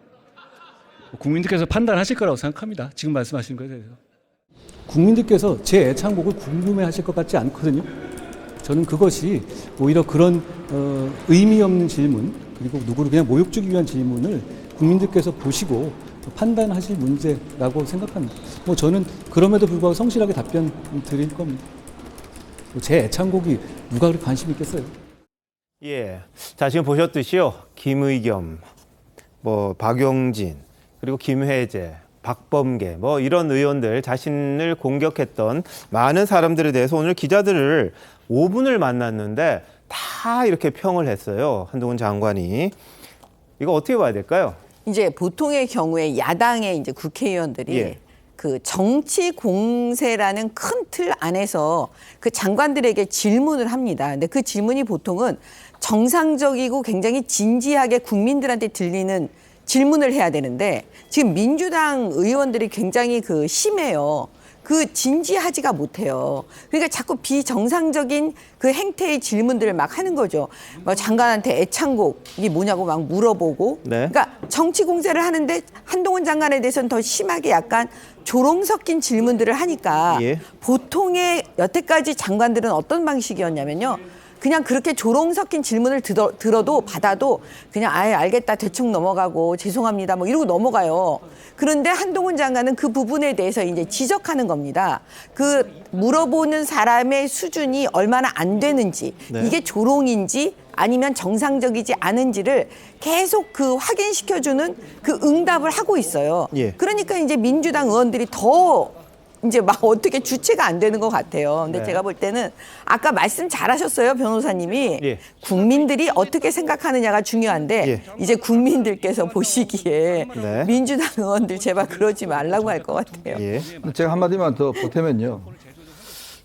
국민들께서 판단하실 거라고 생각합니다. 지금 말씀하신 거에 대해서. 국민들께서 제 애창곡을 궁금해하실 것 같지 않거든요. 저는 그것이 오히려 그런 의미 없는 질문, 그리고 누구를 그냥 모욕 주기 위한 질문을 국민들께서 보시고 판단하실 문제라고 생각합니다. 뭐 저는 그럼에도 불구하고 성실하게 답변 드릴 겁니다. 제 애창곡이 누가 그렇게 관심 있겠어요? 예, 자, 지금 보셨듯이요. 김의겸, 뭐 박용진, 그리고 김혜재, 박범계, 뭐 이런 의원들, 자신을 공격했던 많은 사람들에 대해서 오늘 기자들을 5분을 만났는데 다 이렇게 평을 했어요. 한동훈 장관이. 이거 어떻게 봐야 될까요? 이제 보통의 경우에 야당의 이제 국회의원들이 그 정치 공세라는 큰 틀 안에서 그 장관들에게 질문을 합니다. 근데 그 질문이 보통은 정상적이고 굉장히 진지하게 국민들한테 들리는 질문을 해야 되는데 지금 민주당 의원들이 굉장히 그 심해요. 그 진지하지가 못해요. 그러니까 자꾸 비정상적인 그 행태의 질문들을 막 하는 거죠. 뭐 장관한테 애창곡이 뭐냐고 막 물어보고. 그러니까 정치 공세를 하는데 한동훈 장관에 대해서는 더 심하게 약간 조롱 섞인 질문들을 하니까 보통의 여태까지 장관들은 어떤 방식이었냐면요. 그냥 그렇게 조롱 섞인 질문을 들어도 받아도 그냥 아예 알겠다 대충 넘어가고 죄송합니다 뭐 이러고 넘어가요. 그런데 한동훈 장관은 그 부분에 대해서 이제 지적하는 겁니다. 그 물어보는 사람의 수준이 얼마나 안 되는지 이게 조롱인지 아니면 정상적이지 않은지를 계속 그 확인시켜주는 그 응답을 하고 있어요. 그러니까 이제 민주당 의원들이 더 이제 막 어떻게 주체가 안 되는 것 같아요. 근데 제가 볼 때는 아까 말씀 잘하셨어요, 변호사님이. 국민들이 어떻게 생각하느냐가 중요한데 이제 국민들께서 보시기에 민주당 의원들 제발 그러지 말라고 할 것 같아요. 제가 한마디만 더 보태면요.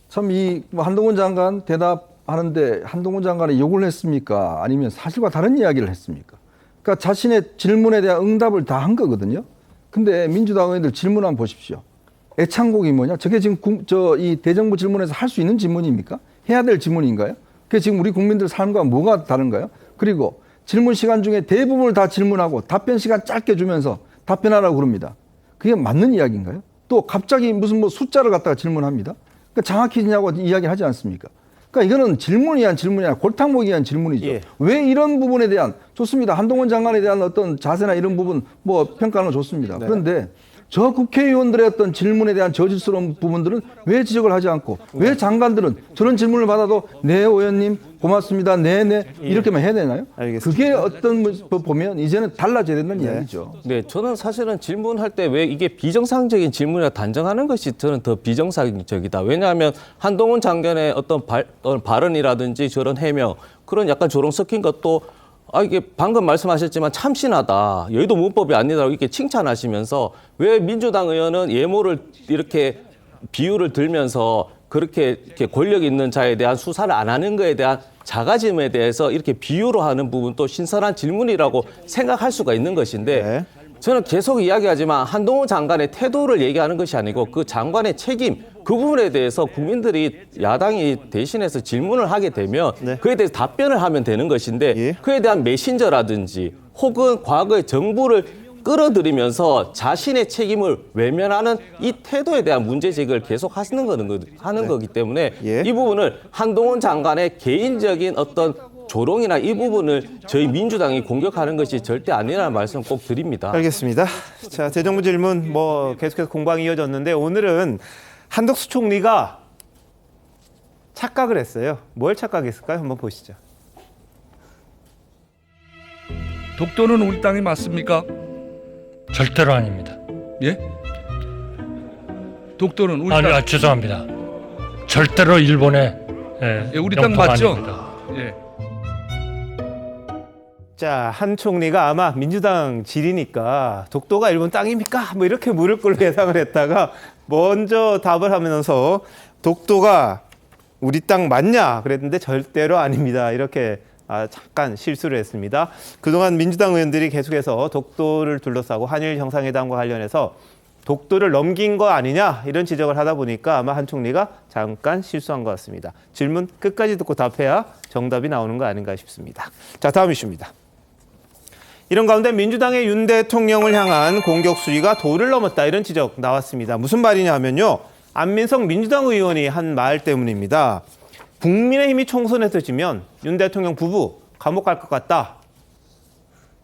참 이 한동훈 장관 대답하는데 한동훈 장관이 욕을 했습니까? 아니면 사실과 다른 이야기를 했습니까? 그러니까 자신의 질문에 대한 응답을 다 한 거거든요. 근데 민주당 의원들 질문 한번 보십시오. 애창곡이 뭐냐? 저게 지금 이 대정부 질문에서 할 수 있는 질문입니까? 해야 될 질문인가요? 그게 지금 우리 국민들 삶과 뭐가 다른가요? 그리고 질문 시간 중에 대부분을 다 질문하고 답변 시간 짧게 주면서 답변하라고 그럽니다. 그게 맞는 이야기인가요? 또 갑자기 무슨 뭐 숫자를 갖다가 질문합니다. 그러니까 장학퀴즈냐고 이야기하지 않습니까? 그러니까 이거는 질문이 위한 질문이 아니라 골탕 먹이기 위한 질문이죠. 왜 이런 부분에 대한 좋습니다. 한동훈 장관에 대한 어떤 자세나 이런 부분 뭐 평가는 좋습니다. 그런데 저 국회의원들의 어떤 질문에 대한 저질스러운 부분들은 왜 지적을 하지 않고 왜 장관들은 저런 질문을 받아도 네 의원님 고맙습니다. 네네 이렇게만 해야 되나요? 알겠습니다. 그게 어떤 거 보면 이제는 달라져야 된다는 이야기죠. 네, 저는 사실은 질문할 때 왜 이게 비정상적인 질문이라 단정하는 것이 저는 더 비정상적이다. 왜냐하면 한동훈 장관의 어떤 발언이라든지 저런 해명 그런 약간 조롱 섞인 것도 이게 방금 말씀하셨지만 참신하다. 여의도 문법이 아니다라고 이렇게 칭찬하시면서 왜 민주당 의원은 예모를 이렇게 비유를 들면서 그렇게 이렇게 권력 있는 자에 대한 수사를 안 하는 거에 대한 자가짐에 대해서 이렇게 비유로 하는 부분도 신선한 질문이라고 생각할 수가 있는 것인데 저는 계속 이야기하지만 한동훈 장관의 태도를 얘기하는 것이 아니고 그 장관의 책임 그 부분에 대해서 국민들이 야당이 대신해서 질문을 하게 되면 그에 대해서 답변을 하면 되는 것인데 그에 대한 메신저라든지 혹은 과거의 정부를 끌어들이면서 자신의 책임을 외면하는 이 태도에 대한 문제 제기를 계속 하는 거기 때문에 이 부분을 한동훈 장관의 개인적인 어떤 조롱이나 이 부분을 저희 민주당이 공격하는 것이 절대 아니라는 말씀 꼭 드립니다. 알겠습니다. 자, 대정부 질문 계속해서 공방이 이어졌는데 오늘은 한덕수 총리가 착각을 했어요. 뭘 착각했을까요? 한번 보시죠. 독도는 우리 땅이 맞습니까? 절대로 아닙니다. 예? 독도는 우리 땅. 죄송합니다. 절대로 일본의 우리 땅 맞죠? 아닙니다. 예. 자, 한 총리가 아마 민주당 질이니까 독도가 일본 땅입니까? 뭐 이렇게 물을 걸로 예상을 했다가 먼저 답을 하면서 독도가 우리 땅 맞냐? 그랬는데 절대로 아닙니다. 이렇게 잠깐 실수를 했습니다. 그동안 민주당 의원들이 계속해서 독도를 둘러싸고 한일 정상회담과 관련해서 독도를 넘긴 거 아니냐 이런 지적을 하다 보니까 아마 한 총리가 잠깐 실수한 것 같습니다. 질문 끝까지 듣고 답해야 정답이 나오는 거 아닌가 싶습니다. 자, 다음 이슈입니다. 이런 가운데 민주당의 윤 대통령을 향한 공격 수위가 도를 넘었다 이런 지적 나왔습니다. 무슨 말이냐면요. 안민석 민주당 의원이 한 말 때문입니다. 국민의힘이 총선에서 지면 윤 대통령 부부 감옥 갈 것 같다.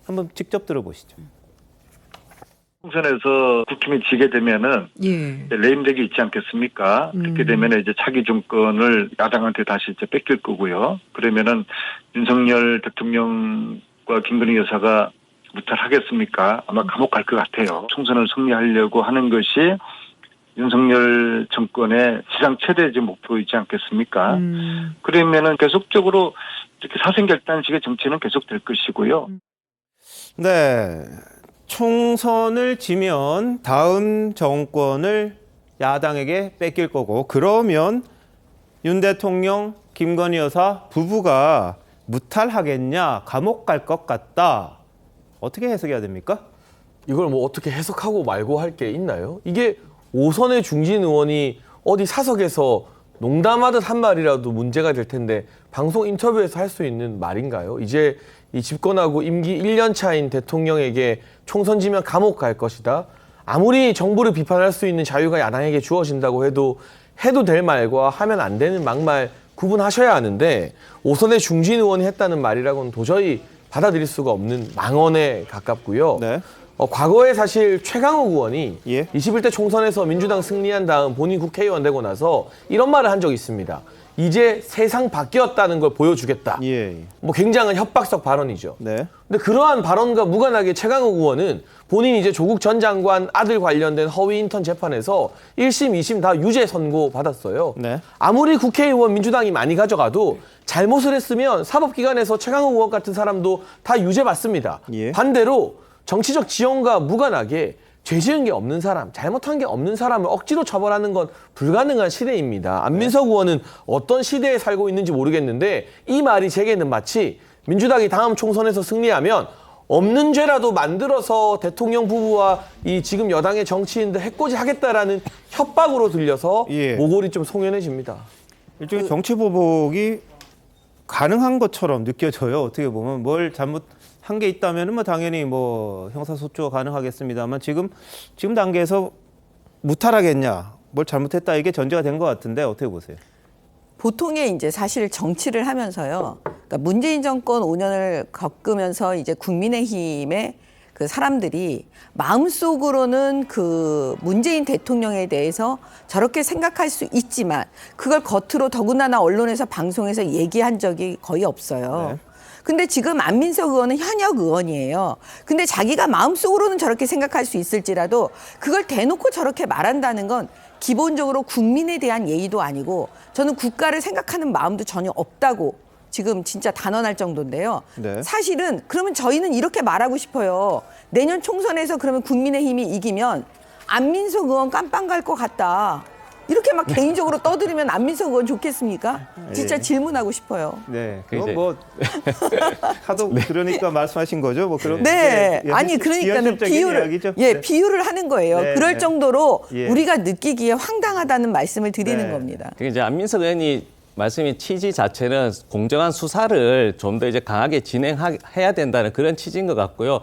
한번 직접 들어보시죠. 총선에서 국힘이 지게 되면은 레임덕이 있지 않겠습니까? 그렇게 되면 이제 차기 정권을 야당한테 다시 이제 뺏길 거고요. 그러면은 윤석열 대통령과 김건희 여사가 무탈하겠습니까? 아마 감옥 갈 것 같아요. 총선을 승리하려고 하는 것이 윤석열 정권의 시장 최대 목표이지 않겠습니까? 그러면은 계속적으로 이렇게 사생결단식의 정치는 계속될 것이고요. 네. 총선을 지면 다음 정권을 야당에게 뺏길 거고 그러면 윤 대통령, 김건희 여사 부부가 무탈하겠냐, 감옥 갈 것 같다. 어떻게 해석해야 됩니까? 이걸 뭐 어떻게 해석하고 말고 할 게 있나요? 이게 오선의 중진 의원이 어디 사석에서 농담하듯 한 말이라도 문제가 될 텐데 방송 인터뷰에서 할 수 있는 말인가요? 이제 이 집권하고 임기 1년 차인 대통령에게 총선 지면 감옥 갈 것이다. 아무리 정부를 비판할 수 있는 자유가 야당에게 주어진다고 해도 될 말과 하면 안 되는 막말 구분하셔야 하는데 오선의 중진 의원이 했다는 말이라고는 도저히 받아들일 수가 없는 망언에 가깝고요. 과거에 사실 최강욱 의원이 21대 총선에서 민주당 승리한 다음 본인 국회의원 되고 나서 이런 말을 한 적이 있습니다. 이제 세상 바뀌었다는 걸 보여주겠다. 뭐 굉장한 협박적 발언이죠. 근데 그러한 발언과 무관하게 최강욱 의원은 본인이 이제 조국 전 장관 아들 관련된 허위 인턴 재판에서 1심, 2심 다 유죄 선고 받았어요. 아무리 국회의원 민주당이 많이 가져가도 잘못을 했으면 사법기관에서 최강욱 의원 같은 사람도 다 유죄 받습니다. 반대로 정치적 지형과 무관하게 죄 지은 게 없는 사람, 잘못한 게 없는 사람을 억지로 처벌하는 건 불가능한 시대입니다. 안민석 의원은 어떤 시대에 살고 있는지 모르겠는데 이 말이 제게는 마치 민주당이 다음 총선에서 승리하면 없는 죄라도 만들어서 대통령 부부와 이 지금 여당의 정치인들 해코지 하겠다라는 협박으로 들려서 모골이 좀 송연해집니다. 일종의 정치 보복이 가능한 것처럼 느껴져요. 어떻게 보면 뭘 잘못한 게 있다면 뭐 당연히 뭐 형사소추가 가능하겠습니다만 지금 단계에서 무탈하겠냐, 뭘 잘못했다 이게 전제가 된 것 같은데 어떻게 보세요? 보통의 이제 사실 정치를 하면서요. 그러니까 문재인 정권 5년을 겪으면서 이제 국민의힘의 그 사람들이 마음속으로는 그 문재인 대통령에 대해서 저렇게 생각할 수 있지만 그걸 겉으로 더군다나 언론에서 방송에서 얘기한 적이 거의 없어요. 근데 지금 안민석 의원은 현역 의원이에요. 근데 자기가 마음속으로는 저렇게 생각할 수 있을지라도 그걸 대놓고 저렇게 말한다는 건 기본적으로 국민에 대한 예의도 아니고 저는 국가를 생각하는 마음도 전혀 없다고 지금 진짜 단언할 정도인데요. 네. 사실은 그러면 저희는 이렇게 말하고 싶어요. 내년 총선에서 그러면 국민의힘이 이기면 안민석 의원 깜빵 갈 것 같다. 이렇게 막 개인적으로 떠들으면 안민석 의원 좋겠습니까? 진짜 질문하고 싶어요. 네, 그건 뭐 하도 그러니까 말씀하신 거죠, 뭐 그런. 네, 아니 그러니까는 비유를 하는 거예요. 네, 그럴 네. 정도로 예. 우리가 느끼기에 황당하다는 말씀을 드리는 겁니다. 그러니까 이제 안민석 의원이 말씀이 취지 자체는 공정한 수사를 좀 더 이제 강하게 진행해야 된다는 그런 취지인 것 같고요.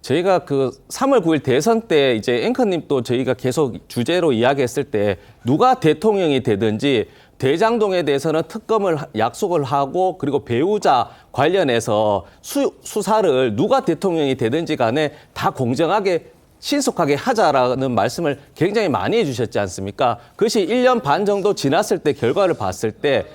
저희가 그 3월 9일 대선 때 이제 앵커님 또 저희가 계속 주제로 이야기했을 때 누가 대통령이 되든지 대장동에 대해서는 특검을 약속을 하고 그리고 배우자 관련해서 수사를 누가 대통령이 되든지 간에 다 공정하게 신속하게 하자라는 말씀을 굉장히 많이 해주셨지 않습니까? 그것이 1년 반 정도 지났을 때 결과를 봤을 때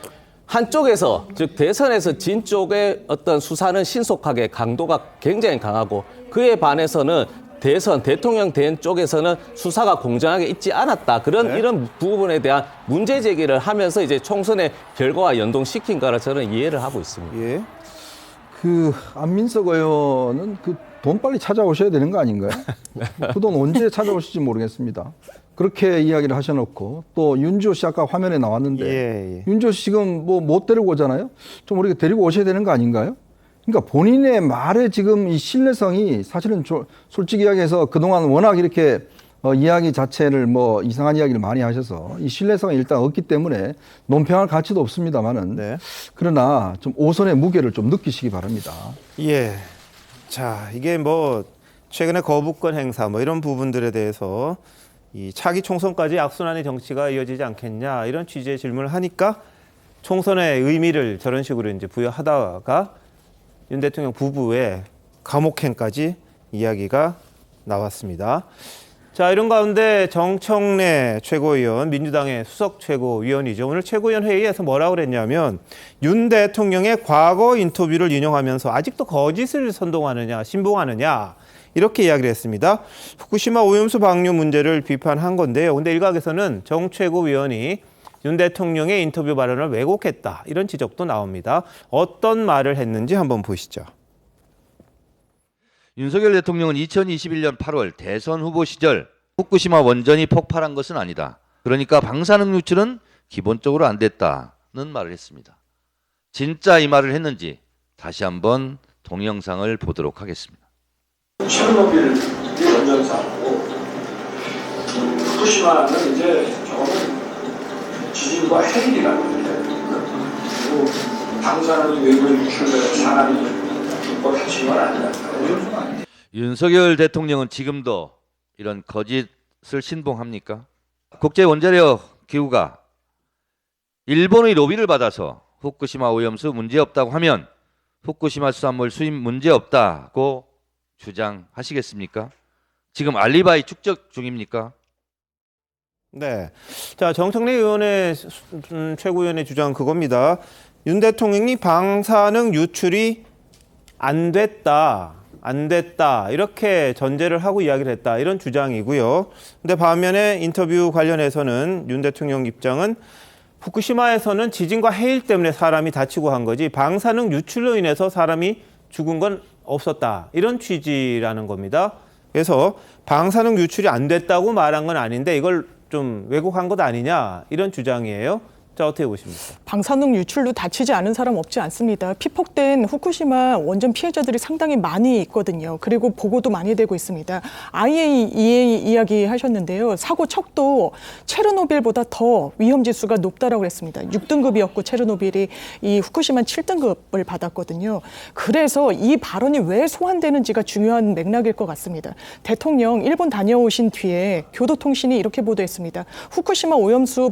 한쪽에서 즉 대선에서 진 쪽의 어떤 수사는 신속하게 강도가 굉장히 강하고 그에 반해서는 대선 대통령 된 쪽에서는 수사가 공정하게 있지 않았다. 그런 이런 부분에 대한 문제 제기를 하면서 이제 총선의 결과와 연동시킨 거라 저는 이해를 하고 있습니다. 예. 그 안민석 의원은 그 돈 빨리 찾아오셔야 되는 거 아닌가요? 그 돈 언제 찾아오실지 모르겠습니다. 그렇게 이야기를 하셔놓고 또 윤주호 씨 아까 화면에 나왔는데 윤주호 씨 지금 뭐 못 데리고 오잖아요. 좀 우리가 데리고 오셔야 되는 거 아닌가요? 그러니까 본인의 말에 지금 이 신뢰성이 사실은 솔직히 이야기해서 그동안 워낙 이렇게 이야기 자체를 뭐 이상한 이야기를 많이 하셔서 이 신뢰성이 일단 없기 때문에 논평할 가치도 없습니다만은 그러나 좀 오선의 무게를 좀 느끼시기 바랍니다. 예. 자, 이게 뭐 최근에 거부권 행사 뭐 이런 부분들에 대해서 이 차기 총선까지 악순환의 정치가 이어지지 않겠냐 이런 취지의 질문을 하니까 총선의 의미를 저런 식으로 이제 부여하다가 윤 대통령 부부의 감옥행까지 이야기가 나왔습니다. 자, 이런 가운데 정청래 최고위원, 민주당의 수석 최고위원이죠. 오늘 최고위원 회의에서 뭐라고 그랬냐면 윤 대통령의 과거 인터뷰를 인용하면서 아직도 거짓을 선동하느냐, 신봉하느냐 이렇게 이야기를 했습니다. 후쿠시마 오염수 방류 문제를 비판한 건데요. 근데 일각에서는 정 최고위원이 윤 대통령의 인터뷰 발언을 왜곡했다 이런 지적도 나옵니다. 어떤 말을 했는지 한번 보시죠. 윤석열 대통령은 2021년 8월 대선 후보 시절 후쿠시마 원전이 폭발한 것은 아니다. 그러니까 방사능 유출은 기본적으로 안 됐다는 말을 했습니다. 진짜 이 말을 했는지 다시 한번 동영상을 보도록 하겠습니다. 체르노빌 원전사고 후쿠시마는 이제 조금 지진과 해일이라는 그리고 방사능 외부에 유출돼서 사람이 죽고 다친 건 아니다. 윤석열 대통령은 지금도 이런 거짓을 신봉합니까? 국제원자력 기구가 일본의 로비를 받아서 후쿠시마 오염수 문제없다고 하면 후쿠시마 수산물 수입 문제없다고 주장하시겠습니까? 지금 알리바이 축적 중입니까? 네. 자, 정청래 의원의 최고위원의 주장은 그겁니다. 윤 대통령이 방사능 유출이 안 됐다. 이렇게 전제를 하고 이야기를 했다. 이런 주장이고요. 근데 반면에 인터뷰 관련해서는 윤 대통령 입장은 후쿠시마에서는 지진과 해일 때문에 사람이 다치고 한 거지 방사능 유출로 인해서 사람이 죽은 건 없었다. 이런 취지라는 겁니다. 그래서 방사능 유출이 안 됐다고 말한 건 아닌데 이걸 좀 왜곡한 것 아니냐 이런 주장이에요. 자, 어떻게 보십니까? 방사능 유출로 다치지 않은 사람 없지 않습니다. 피폭된 후쿠시마 원전 피해자들이 상당히 많이 있거든요. 그리고 보고도 많이 되고 있습니다. IAEA 이야기 하셨는데요. 사고 척도 체르노빌보다 더 위험 지수가 높다라고 했습니다. 6등급이었고 체르노빌이 이 후쿠시마 7등급을 받았거든요. 그래서 이 발언이 왜 소환되는지가 중요한 맥락일 것 같습니다. 대통령 일본 다녀오신 뒤에 교도통신이 이렇게 보도했습니다. 후쿠시마 오염수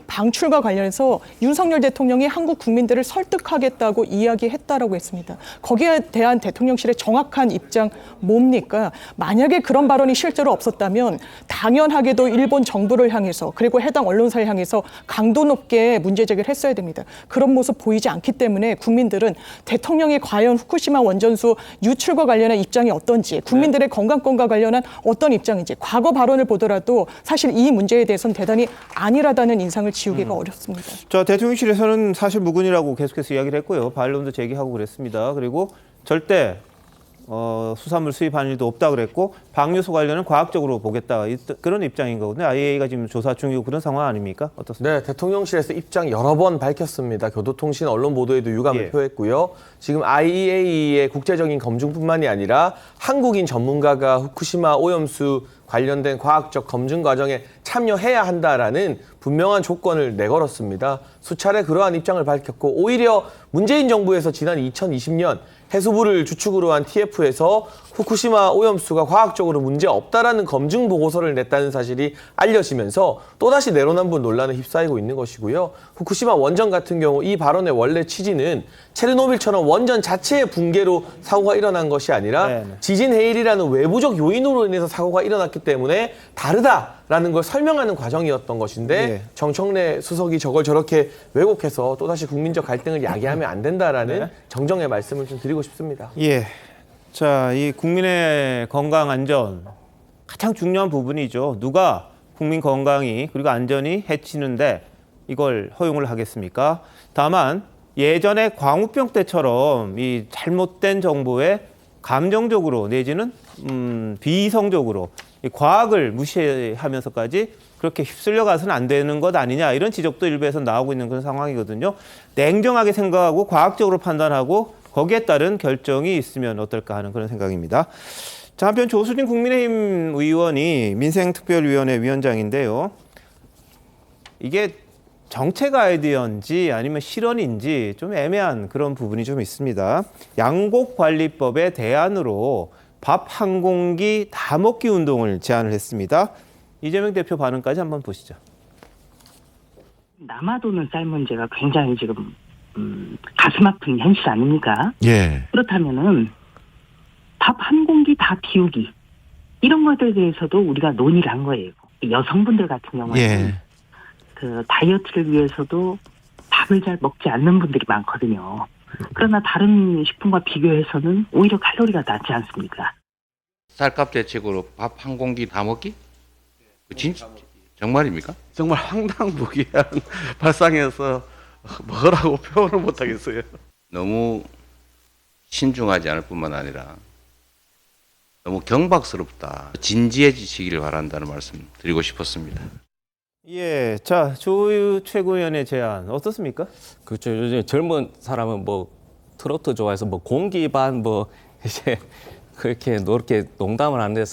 방출과 관련해서 윤석열 대통령이 한국 국민들을 설득하겠다고 이야기했다라고 했습니다. 거기에 대한 대통령실의 정확한 입장 뭡니까? 만약에 그런 발언이 실제로 없었다면 당연하게도 일본 정부를 향해서 그리고 해당 언론사를 향해서 강도 높게 문제 제기를 했어야 됩니다. 그런 모습 보이지 않기 때문에 국민들은 대통령이 과연 후쿠시마 원전수 유출과 관련한 입장이 어떤지, 국민들의 건강권과 관련한 어떤 입장인지 과거 발언을 보더라도 사실 이 문제에 대해서는 대단히 안일하다는 인상을 지우기가 어렵습니다. 자, 대통령실에서는 사실 무근이라고 계속해서 이야기를 했고요. 반론도 제기하고 그랬습니다. 그리고 절대 수산물 수입한 일도 없다 그랬고 방류소 관련은 과학적으로 보겠다 그런 입장인 거거든요. IAEA가 지금 조사 중이고 그런 상황 아닙니까? 어떻습니까? 네, 대통령실에서 입장 여러 번 밝혔습니다. 교도통신 언론 보도에도 유감을 표했고요. 지금 IAEA의 국제적인 검증뿐만이 아니라 한국인 전문가가 후쿠시마 오염수 관련된 과학적 검증 과정에 참여해야 한다라는 분명한 조건을 내걸었습니다. 수차례 그러한 입장을 밝혔고 오히려 문재인 정부에서 지난 2020년 해수부를 주축으로 한 TF에서 후쿠시마 오염수가 과학적으로 문제 없다라는 검증 보고서를 냈다는 사실이 알려지면서 또다시 내로남불 논란에 휩싸이고 있는 것이고요. 후쿠시마 원전 같은 경우 이 발언의 원래 취지는 체르노빌처럼 원전 자체의 붕괴로 사고가 일어난 것이 아니라 지진 해일이라는 외부적 요인으로 인해서 사고가 일어났기 때문에 다르다라는 걸 설명하는 과정이었던 것인데 정청래 수석이 저걸 저렇게 왜곡해서 또다시 국민적 갈등을 야기하면 안 된다라는 정정의 말씀을 좀 드리고 싶습니다. 예. 자, 이 국민의 건강 안전 가장 중요한 부분이죠. 누가 국민 건강이 그리고 안전이 해치는데 이걸 허용을 하겠습니까? 다만 예전에 광우병 때처럼 이 잘못된 정보에 감정적으로 내지는 비이성적으로 이 과학을 무시하면서까지 그렇게 휩쓸려 가서는 안 되는 것 아니냐 이런 지적도 일부에서 나오고 있는 그런 상황이거든요. 냉정하게 생각하고 과학적으로 판단하고 거기에 따른 결정이 있으면 어떨까 하는 그런 생각입니다. 자, 한편 조수진 국민의힘 의원이 민생특별위원회 위원장인데요. 이게 정책 아이디어인지 아니면 실언인지 좀 애매한 그런 부분이 좀 있습니다. 양곡관리법의 대안으로 밥 한 공기 다 먹기 운동을 제안을 했습니다. 이재명 대표 반응까지 한번 보시죠. 남아도는 쌀 문제가 굉장히 지금 가슴 아픈 현실 아닙니까? 예. 그렇다면은 밥 한 공기 다 비우기 이런 것들에 대해서도 우리가 논의를 한 거예요. 여성분들 같은 경우에는 그 다이어트를 위해서도 밥을 잘 먹지 않는 분들이 많거든요. 그러나 다른 식품과 비교해서는 오히려 칼로리가 낮지 않습니까? 쌀값 대책으로 밥 한 공기 다 먹기? 진짜 정말입니까? 정말 황당무계한 발상에서 뭐라고 표현을 못하겠어요. 너무 신중하지 않을 뿐만 아니라 너무 경박스럽다. 진지해지시기를 바란다는 말씀 드리고 싶었습니다. 예, 자, 조유 최고위원의 제안 어떻습니까? 그렇죠. 요즘 젊은 사람은 뭐 트로트 좋아해서 뭐 공기 반 뭐 이제 그렇게 노렇게 농담을 하는데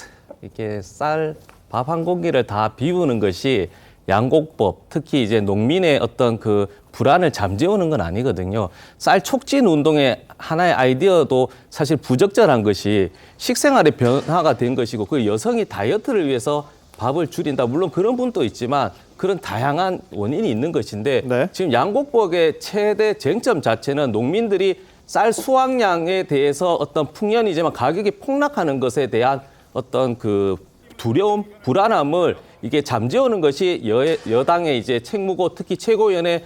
이렇게 쌀 밥 한 공기를 다 비우는 것이 양곡법, 특히 이제 농민의 어떤 그 불안을 잠재우는 건 아니거든요. 쌀 촉진 운동의 하나의 아이디어도 사실 부적절한 것이 식생활의 변화가 된 것이고 그 여성이 다이어트를 위해서 밥을 줄인다. 물론 그런 분도 있지만 그런 다양한 원인이 있는 것인데 지금 양곡법의 최대 쟁점 자체는 농민들이 쌀 수확량에 대해서 어떤 풍년이지만 가격이 폭락하는 것에 대한 어떤 그 두려움, 불안함을 이게 잠재우는 것이 여당의 이제 책무고 특히 최고위원의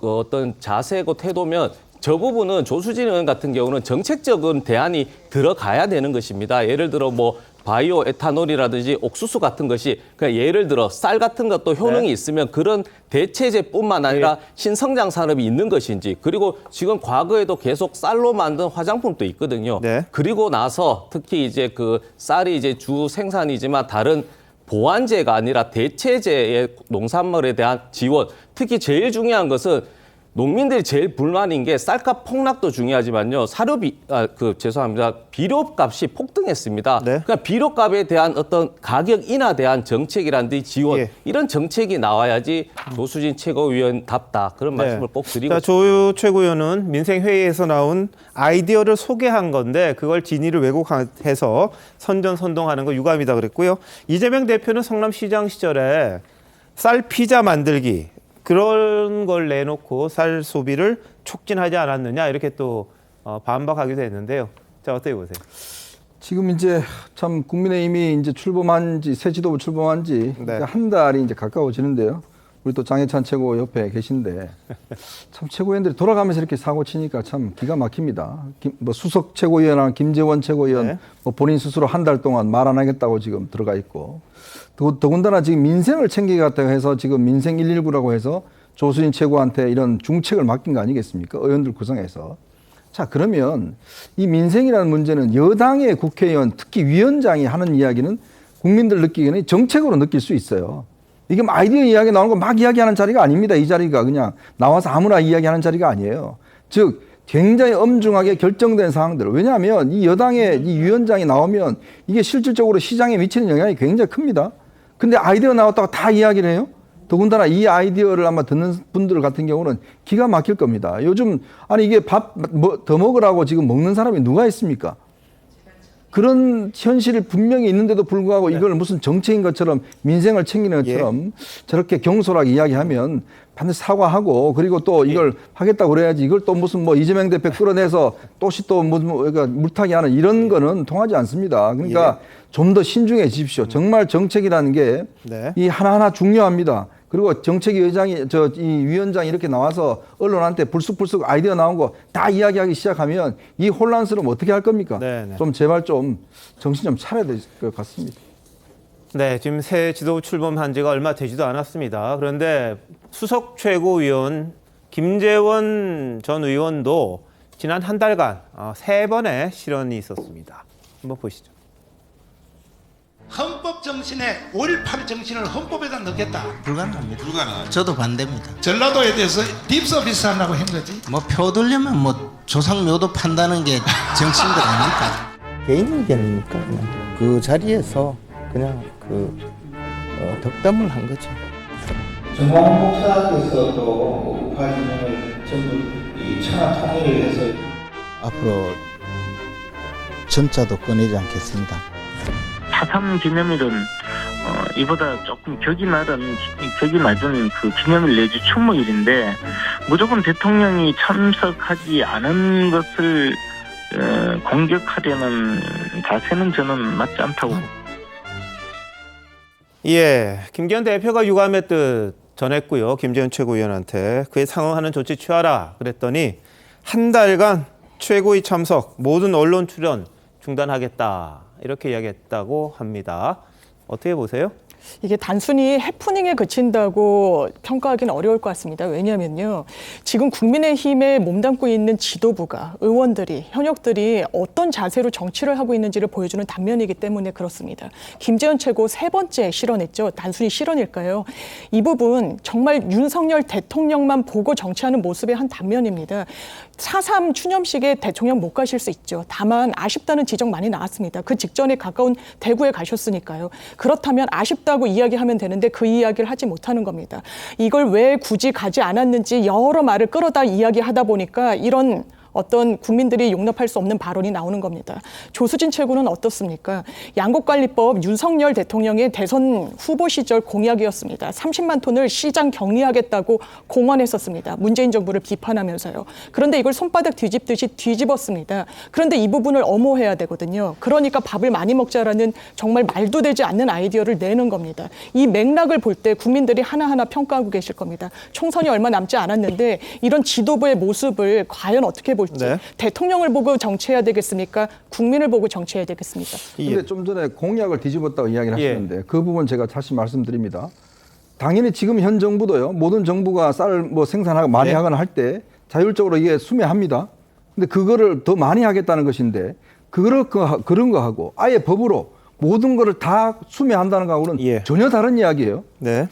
어떤 자세고 태도면 저 부분은 조수진 의원 같은 경우는 정책적인 대안이 들어가야 되는 것입니다. 예를 들어 뭐 바이오 에탄올이라든지 옥수수 같은 것이 그러니까 예를 들어 쌀 같은 것도 효능이 있으면 그런 대체제뿐만 아니라 신성장 산업이 있는 것인지 그리고 지금 과거에도 계속 쌀로 만든 화장품도 있거든요. 그리고 나서 특히 이제 그 쌀이 이제 주 생산이지만 다른 보완제가 아니라 대체제의 농산물에 대한 지원. 특히 제일 중요한 것은 농민들이 제일 불만인 게 쌀값 폭락도 중요하지만요. 죄송합니다. 비료값이 폭등했습니다. 그러니까 비료값에 대한 어떤 가격 인하에 대한 정책이라든지 지원 이런 정책이 나와야지 조수진 최고위원답다. 그런 말씀을 꼭 드리고 자, 조유 최고위원은 민생회의에서 나온 아이디어를 소개한 건데 그걸 진위를 왜곡해서 선전선동하는 거 유감이다 그랬고요. 이재명 대표는 성남시장 시절에 쌀 피자 만들기 그런 걸 내놓고 쌀 소비를 촉진하지 않았느냐 이렇게 또 반박하기도 했는데요. 자, 어떻게 보세요? 지금 이제 참 국민의힘이 이제 출범한 지, 새 지도부 출범한 지 한 달이 이제 가까워지는데요. 우리 또 장해찬 최고 옆에 계신데 참 최고위원들이 돌아가면서 이렇게 사고 치니까 참 기가 막힙니다. 뭐 수석 최고위원한 김재원 최고위원 뭐 본인 스스로 한 달 동안 말 안 하겠다고 지금 들어가 있고 더군다나 지금 민생을 챙기겠다고 해서 지금 민생 119라고 해서 조수진 최고한테 이런 중책을 맡긴 거 아니겠습니까? 의원들 구성해서. 자, 그러면 이 민생이라는 문제는 여당의 국회의원, 특히 위원장이 하는 이야기는 국민들 느끼기에는 정책으로 느낄 수 있어요. 이게 아이디어 이야기 나오는 거 막 이야기하는 자리가 아닙니다. 이 자리가 그냥 나와서 아무나 이야기하는 자리가 아니에요. 즉 굉장히 엄중하게 결정된 사항들. 왜냐하면 이 여당의 이 위원장이 나오면 이게 실질적으로 시장에 미치는 영향이 굉장히 큽니다. 근데 아이디어 나왔다고 다 이야기를 해요? 더군다나 이 아이디어를 아마 듣는 분들 같은 경우는 기가 막힐 겁니다. 요즘 아니 이게 밥 더 먹으라고 지금 먹는 사람이 누가 있습니까? 그런 현실이 분명히 있는데도 불구하고 이걸 무슨 정책인 것처럼 민생을 챙기는 것처럼 저렇게 경솔하게 이야기하면 반드시 사과하고 그리고 또 이걸 하겠다고 그래야지 이걸 또 무슨 뭐 이재명 대표 끌어내서 또시 또 무슨 그러니까 물타기 하는 이런 거는 통하지 않습니다. 그러니까 좀 더 신중해지십시오. 정말 정책이라는 게 이 하나하나 중요합니다. 그리고 정책위 의장이 이 위원장이 이렇게 나와서 언론한테 불쑥불쑥 아이디어 나온 거 다 이야기하기 시작하면 이 혼란스러움 어떻게 할 겁니까? 좀 제발 좀 정신 좀 차려야 될 것 같습니다. 네, 지금 새 지도부 출범한 지가 얼마 되지도 않았습니다. 그런데 수석 최고위원 김재원 전 의원도 지난 한 달간 3번의 실언이 있었습니다. 한번 보시죠. 헌법 정신에 5.18 정신을 헌법에다 넣겠다. 불가능합니다. 불가능. 저도 반대입니다. 전라도에 대해서 립서비스 하려고 한 거지. 뭐 표 들려면 뭐 조상묘도 판다는 게 정치인들 아닙니까? 개인 의견이니까 그냥 그 자리에서 그냥 덕담을 한 거죠. 정광훈 목사께서 또 5.18 전부 이 천하 통일을 해서 앞으로 전자도 꺼내지 않겠습니다. 4.3 기념일은 이보다 조금 격이 낮은 그 기념일 내지 추모일인데 무조건 대통령이 참석하지 않은 것을 공격하려는 자세는 저는 맞지 않다고. 예, 김기현 대표가 유감의 뜻 전했고요. 김재원 최고위원한테 그에 상응하는 조치 취하라 그랬더니 한 달간 최고위 참석, 모든 언론 출연 중단하겠다. 이렇게 이야기했다고 합니다. 어떻게 보세요? 이게 단순히 해프닝에 그친다고 평가하기는 어려울 것 같습니다. 왜냐하면요. 지금 국민의힘에 몸담고 있는 지도부가, 의원들이, 현역들이 어떤 자세로 정치를 하고 있는지를 보여주는 단면이기 때문에 그렇습니다. 김재원 최고 3번째 실언했죠. 단순히 실언일까요? 이 부분 정말 윤석열 대통령만 보고 정치하는 모습의 한 단면입니다. 4.3 추념식에 대통령 못 가실 수 있죠. 다만 아쉽다는 지적 많이 나왔습니다. 그 직전에 가까운 대구에 가셨으니까요. 그렇다면 아쉽다고 이야기하면 되는데 그 이야기를 하지 못하는 겁니다. 이걸 왜 굳이 가지 않았는지 여러 말을 끌어다 이야기하다 보니까 이런 어떤 국민들이 용납할 수 없는 발언이 나오는 겁니다. 조수진 최고는 어떻습니까? 양곡관리법 윤석열 대통령의 대선 후보 시절 공약이었습니다. 30만 톤을 시장 격리하겠다고 공언했었습니다. 문재인 정부를 비판하면서요. 그런데 이걸 손바닥 뒤집듯이 뒤집었습니다. 그런데 이 부분을 엄호해야 되거든요. 그러니까 밥을 많이 먹자라는 정말 말도 되지 않는 아이디어를 내는 겁니다. 이 맥락을 볼 때 국민들이 하나하나 평가하고 계실 겁니다. 총선이 얼마 남지 않았는데 이런 지도부의 모습을 과연 어떻게 볼지. 대통령을 보고 정치해야 되겠습니까? 국민을 보고 정치해야 되겠습니까? 그런데 좀 전에 공약을 뒤집었다고 이야기를 하시는데 그 부분 제가 다시 말씀드립니다. 당연히 지금 현 정부도요. 모든 정부가 쌀을 뭐 생산하고 많이 하거나 할 때 자율적으로 이게 수매합니다. 근데 그거를 더 많이 하겠다는 것인데 그런 거 하고 아예 법으로 모든 거를 다 수매한다는 거하고는 전혀 다른 이야기예요.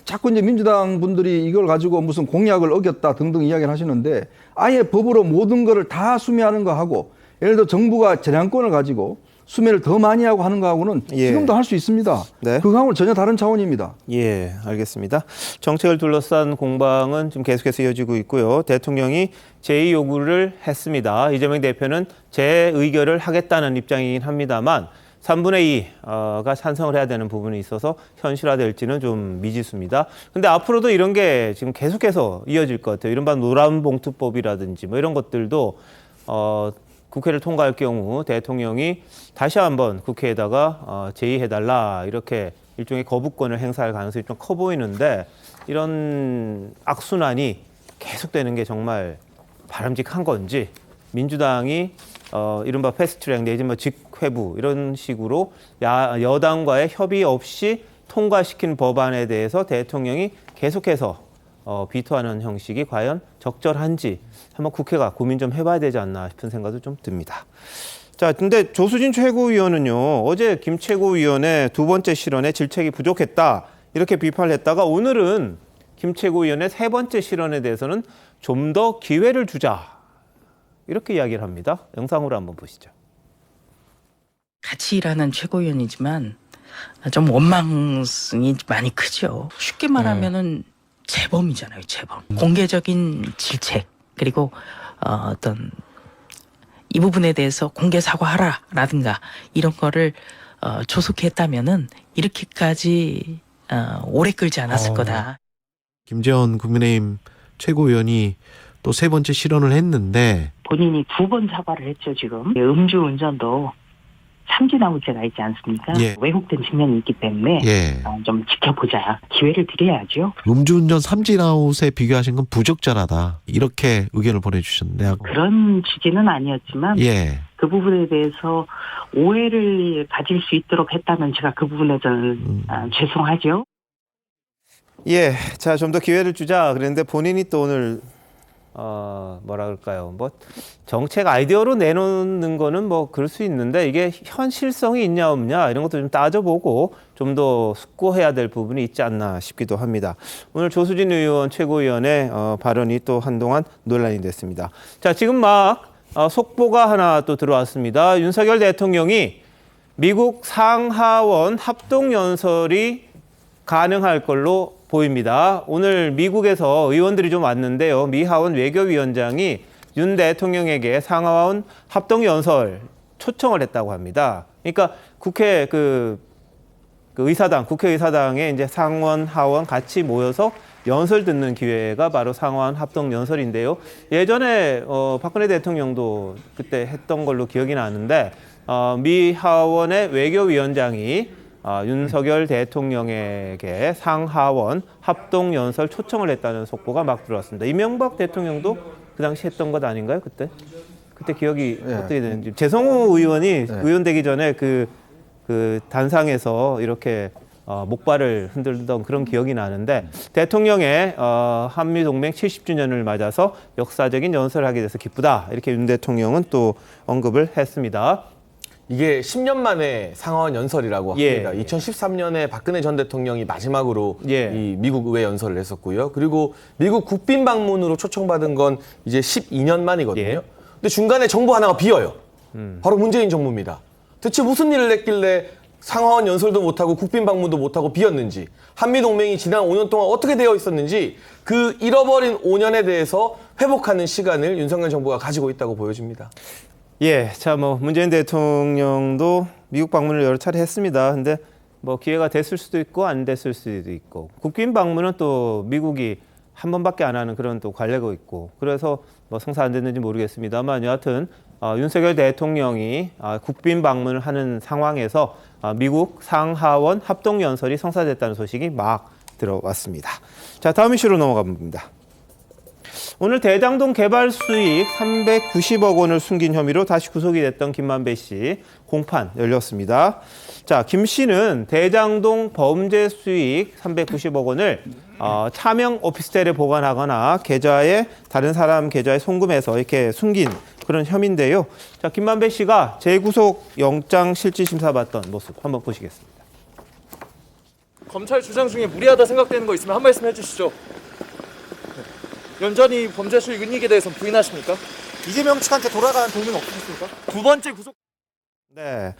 자꾸 이제 민주당 분들이 이걸 가지고 무슨 공약을 어겼다 등등 이야기를 하시는데 아예 법으로 모든 거를 다 수매하는 거하고 예를 들어 정부가 재량권을 가지고 수매를 더 많이 하고 하는 거하고는 지금도 할 수 있습니다. 그거하고는 전혀 다른 차원입니다. 예, 알겠습니다. 정책을 둘러싼 공방은 지금 계속해서 이어지고 있고요. 대통령이 제의 요구를 했습니다. 이재명 대표는 재의결을 하겠다는 입장이긴 합니다만 3분의 2가 찬성을 해야 되는 부분이 있어서 현실화될지는 좀 미지수입니다. 근데 앞으로도 이런 게 지금 계속해서 이어질 것 같아요. 이른바 노란봉투법이라든지 뭐 이런 것들도 국회를 통과할 경우 대통령이 다시 한번 국회에다가 제의해달라 이렇게 일종의 거부권을 행사할 가능성이 좀 커 보이는데 이런 악순환이 계속되는 게 정말 바람직한 건지 민주당이 이른바 패스트트랙 내지 뭐 직회부 이런 식으로 여당과의 협의 없이 통과시킨 법안에 대해서 대통령이 계속해서 비토하는 형식이 과연 적절한지 한번 국회가 고민 좀 해봐야 되지 않나 싶은 생각도 좀 듭니다. 자, 근데 조수진 최고위원은요, 어제 김 최고위원의 두 번째 실언에 질책이 부족했다 이렇게 비판을 했다가 오늘은 김 최고위원의 세 번째 실언에 대해서는 좀 더 기회를 주자 이렇게 이야기를 합니다. 영상으로 한번 보시죠. 같이 일하는 최고위원이지만 좀 원망이 많이 크죠. 쉽게 말하면은 재범이잖아요, 재범. 공개적인 질책 그리고 어떤 이 부분에 대해서 공개 사과하라라든가 이런 거를 조속했다면은 이렇게까지 오래 끌지 않았을 거다. 김재원 국민의힘 최고위원이 또 세 번째 실언을 했는데 본인이 2번 사과를 했죠, 지금. 음주운전도 삼진아웃제가 있지 않습니까? 예. 왜곡된 측면이 있기 때문에 예. 좀 지켜보자. 기회를 드려야죠. 음주운전 삼진아웃에 비교하신 건 부적절하다 이렇게 의견을 보내주셨는데 그런 취지는 아니었지만 예. 그 부분에 대해서 오해를 가질 수 있도록 했다면 제가 그 부분에 저는 죄송하죠. 예, 자, 좀 더 기회를 주자 그랬는데 본인이 또 오늘 뭐라 그럴까요? 뭐 정책 아이디어로 내놓는 거는 뭐 그럴 수 있는데 이게 현실성이 있냐 없냐 이런 것도 좀 따져보고 좀 더 숙고해야 될 부분이 있지 않나 싶기도 합니다. 오늘 조수진 의원 최고위원의 발언이 또 한동안 논란이 됐습니다. 자, 지금 막 속보가 하나 또 들어왔습니다. 윤석열 대통령이 미국 상하원 합동연설이 가능할 걸로 보입니다. 오늘 미국에서 의원들이 좀 왔는데요. 미 하원 외교위원장이 윤 대통령에게 상하원 합동연설 초청을 했다고 합니다. 그러니까 국회 국회의사당에 이제 상원, 하원 같이 모여서 연설 듣는 기회가 바로 상하원 합동연설인데요. 예전에 박근혜 대통령도 그때 했던 걸로 기억이 나는데 미 하원의 외교위원장이 윤석열 대통령에게 상하원 합동연설 초청을 했다는 속보가 막 들어왔습니다. 이명박 대통령도 그 당시 했던 것 아닌가요? 그때 기억이 어떻게 되는지. 재성호 의원이 의원 되기 전에 그 단상에서 이렇게 목발을 흔들던 그런 기억이 나는데 대통령의 한미동맹 70주년을 맞아서 역사적인 연설을 하게 돼서 기쁘다. 이렇게 윤 대통령은 또 언급을 했습니다. 이게 10년 만에 상하원 연설이라고 합니다. 2013년에 박근혜 전 대통령이 마지막으로 이 미국 의회 연설을 했었고요. 그리고 미국 국빈 방문으로 초청받은 건 이제 12년 만이거든요. 근데 중간에 정부 하나가 비어요. 바로 문재인 정부입니다. 대체 무슨 일을 했길래 상하원 연설도 못하고 국빈 방문도 못하고 비었는지, 한미동맹이 지난 5년 동안 어떻게 되어 있었는지 그 잃어버린 5년에 대해서 회복하는 시간을 윤석열 정부가 가지고 있다고 보여집니다. 예, 자, 문재인 대통령도 미국 방문을 여러 차례 했습니다. 근데 기회가 됐을 수도 있고 안 됐을 수도 있고 국빈 방문은 또 미국이 한 번밖에 안 하는 그런 또 관례가 있고 그래서 성사 안 됐는지 모르겠습니다만 여하튼 윤석열 대통령이 국빈 방문을 하는 상황에서 미국 상하원 합동연설이 성사됐다는 소식이 막 들어왔습니다. 자, 다음 이슈로 넘어가 봅니다. 오늘 대장동 개발 수익 390억 원을 숨긴 혐의로 다시 구속이 됐던 김만배 씨 공판 열렸습니다. 자, 김 씨는 대장동 범죄 수익 390억 원을 차명 오피스텔에 보관하거나 다른 사람 계좌에 송금해서 이렇게 숨긴 그런 혐의인데요. 자, 김만배 씨가 재구속 영장 실질심사 받던 모습 한번 보시겠습니다. 검찰 주장 중에 무리하다 생각되는 거 있으면 한 말씀 해주시죠. 연전이 범죄 수익 은닉에 대해서는 부인하십니까? 이재명 측한테 돌아가는 돈은 없으십니까? 두 번째 구속. 네.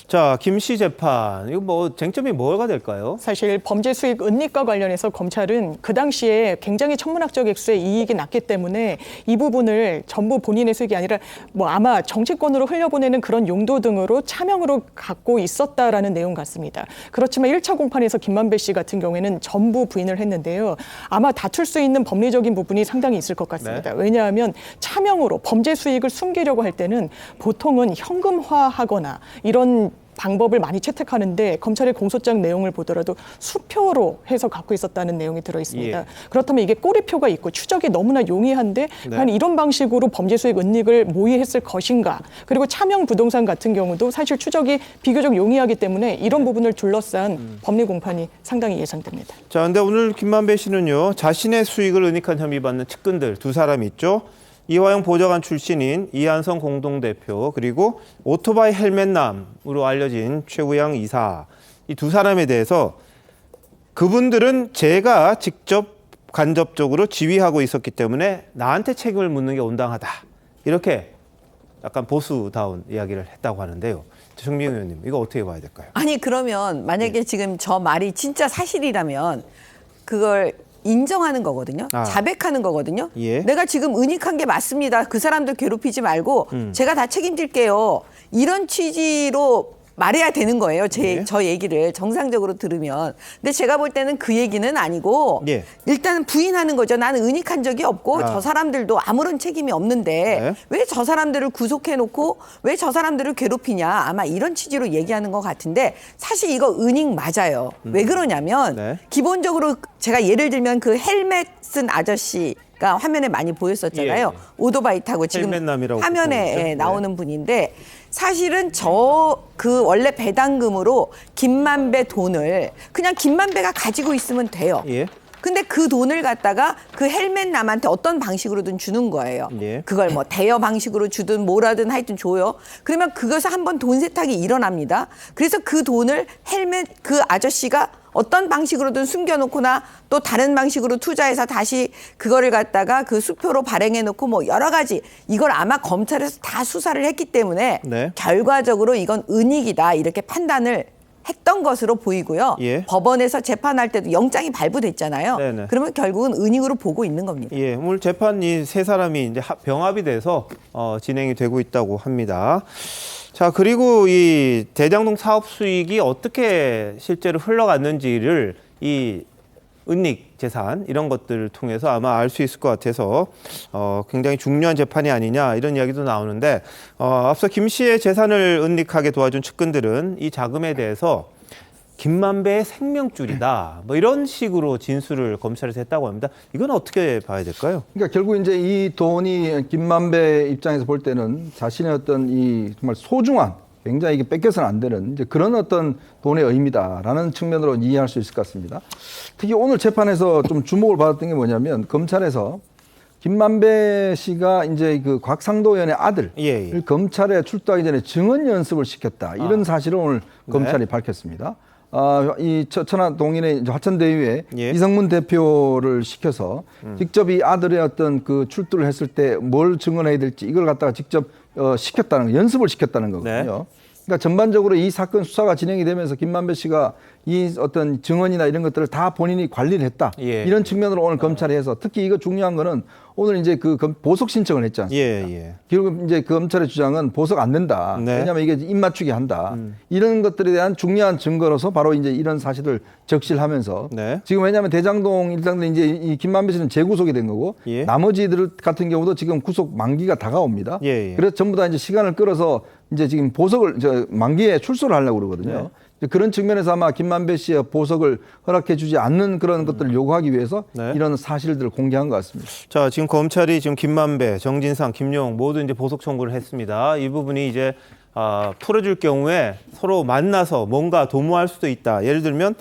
자, 김 씨 재판 이거 뭐 쟁점이 뭐가 될까요? 사실 범죄 수익 은닉과 관련해서 검찰은 그 당시에 굉장히 천문학적 액수의 이익이 났기 때문에 이 부분을 전부 본인의 수익이 아니라 뭐 아마 정치권으로 흘려보내는 그런 용도 등으로 차명으로 갖고 있었다라는 내용 같습니다. 그렇지만 1차 공판에서 김만배 씨 같은 경우에는 전부 부인을 했는데요. 아마 다툴 수 있는 법리적인 부분이 상당히 있을 것 같습니다. 왜냐하면 차명으로 범죄 수익을 숨기려고 할 때는 보통은 현금화하거나 이런 방법을 많이 채택하는데 검찰의 공소장 내용을 보더라도 수표로 해서 갖고 있었다는 내용이 들어 있습니다. 예. 그렇다면 이게 꼬리표가 있고 추적이 너무나 용이한데 과연 이런 방식으로 범죄 수익 은닉을 모의했을 것인가? 그리고 차명 부동산 같은 경우도 사실 추적이 비교적 용이하기 때문에 이런 부분을 둘러싼 법리 공판이 상당히 예상됩니다. 자, 근데 오늘 김만배 씨는요, 자신의 수익을 은닉한 혐의 받는 측근들 두 사람이 있죠. 이화영 보좌관 출신인 이한성 공동대표, 그리고 오토바이 헬멧남으로 알려진 최우양 이사, 이 두 사람에 대해서 그분들은 제가 직접 간접적으로 지휘하고 있었기 때문에 나한테 책임을 묻는 게 온당하다, 이렇게 약간 보수다운 이야기를 했다고 하는데요. 정미경 의원님, 이거 어떻게 봐야 될까요? 아니 그러면 만약에 지금 저 말이 진짜 사실이라면 그걸 인정하는 거거든요. 자백하는 거거든요. 예. 내가 지금 은닉한 게 맞습니다. 그 사람들 괴롭히지 말고 제가 다 책임질게요. 이런 취지로 말해야 되는 거예요. 저 얘기를 정상적으로 들으면. 근데 제가 볼 때는 그 얘기는 아니고 일단은 부인하는 거죠. 나는 은닉한 적이 없고 저 사람들도 아무런 책임이 없는데 왜 저 사람들을 구속해놓고 왜 저 사람들을 괴롭히냐. 아마 이런 취지로 얘기하는 것 같은데 사실 이거 은닉 맞아요. 왜 그러냐면 기본적으로 제가 예를 들면 그 헬멧 쓴 아저씨가 화면에 많이 보였었잖아요. 오토바이 타고 지금 화면에 나오는 분인데 사실은 그 원래 배당금으로 김만배 돈을 그냥 김만배가 가지고 있으면 돼요. 근데 그 돈을 갖다가 그 헬멧남한테 어떤 방식으로든 주는 거예요. 그걸 뭐 대여 방식으로 주든 뭐라든 하여튼 줘요. 그러면 그것을 한번 돈 세탁이 일어납니다. 그래서 그 돈을 그 아저씨가 어떤 방식으로든 숨겨놓거나 또 다른 방식으로 투자해서 다시 그거를 갖다가 그 수표로 발행해놓고 뭐 여러 가지 이걸 아마 검찰에서 다 수사를 했기 때문에 결과적으로 이건 은닉이다 이렇게 판단을 했던 것으로 보이고요. 법원에서 재판할 때도 영장이 발부됐잖아요. 그러면 결국은 은닉으로 보고 있는 겁니다. 오늘 재판 이 세 사람이 이제 병합이 돼서 진행이 되고 있다고 합니다. 자, 그리고 이 대장동 사업 수익이 어떻게 실제로 흘러갔는지를 이 은닉 재산 이런 것들을 통해서 아마 알 수 있을 것 같아서 굉장히 중요한 재판이 아니냐 이런 이야기도 나오는데 앞서 김 씨의 재산을 은닉하게 도와준 측근들은 이 자금에 대해서 김만배의 생명줄이다, 뭐 이런 식으로 진술을 검찰에서 했다고 합니다. 이건 어떻게 봐야 될까요? 그러니까 결국 이제 이 돈이 김만배 입장에서 볼 때는 자신의 어떤 이 정말 소중한 굉장히 이게 뺏겨서는 안 되는 이제 그런 어떤 돈의 의미다라는 측면으로 이해할 수 있을 것 같습니다. 특히 오늘 재판에서 좀 주목을 받았던 게 뭐냐면 검찰에서 김만배 씨가 이제 그 곽상도 의원의 아들을 검찰에 출두하기 전에 증언 연습을 시켰다 이런 사실을 오늘 검찰이 밝혔습니다. 이 천안동인의 화천대유에 이성문 대표를 시켜서 직접 이 아들의 어떤 그 출두를 했을 때 뭘 증언해야 될지 이걸 갖다가 직접 시켰다는 거, 연습을 시켰다는 거거든요. 그러니까 전반적으로 이 사건 수사가 진행이 되면서 김만배 씨가 이 어떤 증언이나 이런 것들을 다 본인이 관리를 했다. 이런 측면으로 오늘 검찰이 해서 특히 이거 중요한 거는 오늘 이제 그 보석 신청을 했지 않습니까? 결국 이제 그 검찰의 주장은 보석 안 된다. 왜냐하면 이게 입 맞추게 한다. 이런 것들에 대한 중요한 증거로서 바로 이제 이런 사실을 적실하면서 지금 왜냐하면 대장동 일당들 이제 이 김만배 씨는 재구속이 된 거고 나머지들 같은 경우도 지금 구속 만기가 다가옵니다. 그래서 전부 다 이제 시간을 끌어서 이제 지금 보석을 만기에 출소를 하려고 그러거든요. 그런 측면에서 아마 김만배 씨의 보석을 허락해 주지 않는 그런 것들을 요구하기 위해서 이런 사실들을 공개한 것 같습니다. 자, 지금 검찰이 지금 김만배, 정진상, 김용 모두 이제 보석 청구를 했습니다. 이 부분이 이제 풀어줄 경우에 서로 만나서 뭔가 도모할 수도 있다. 예를 들면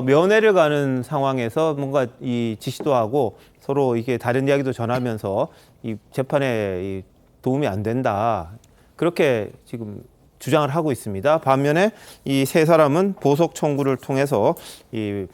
면회를 가는 상황에서 뭔가 이 지시도 하고 서로 이게 다른 이야기도 전하면서 이 재판에 이 도움이 안 된다. 그렇게 지금 주장을 하고 있습니다. 반면에 이 세 사람은 보석 청구를 통해서 이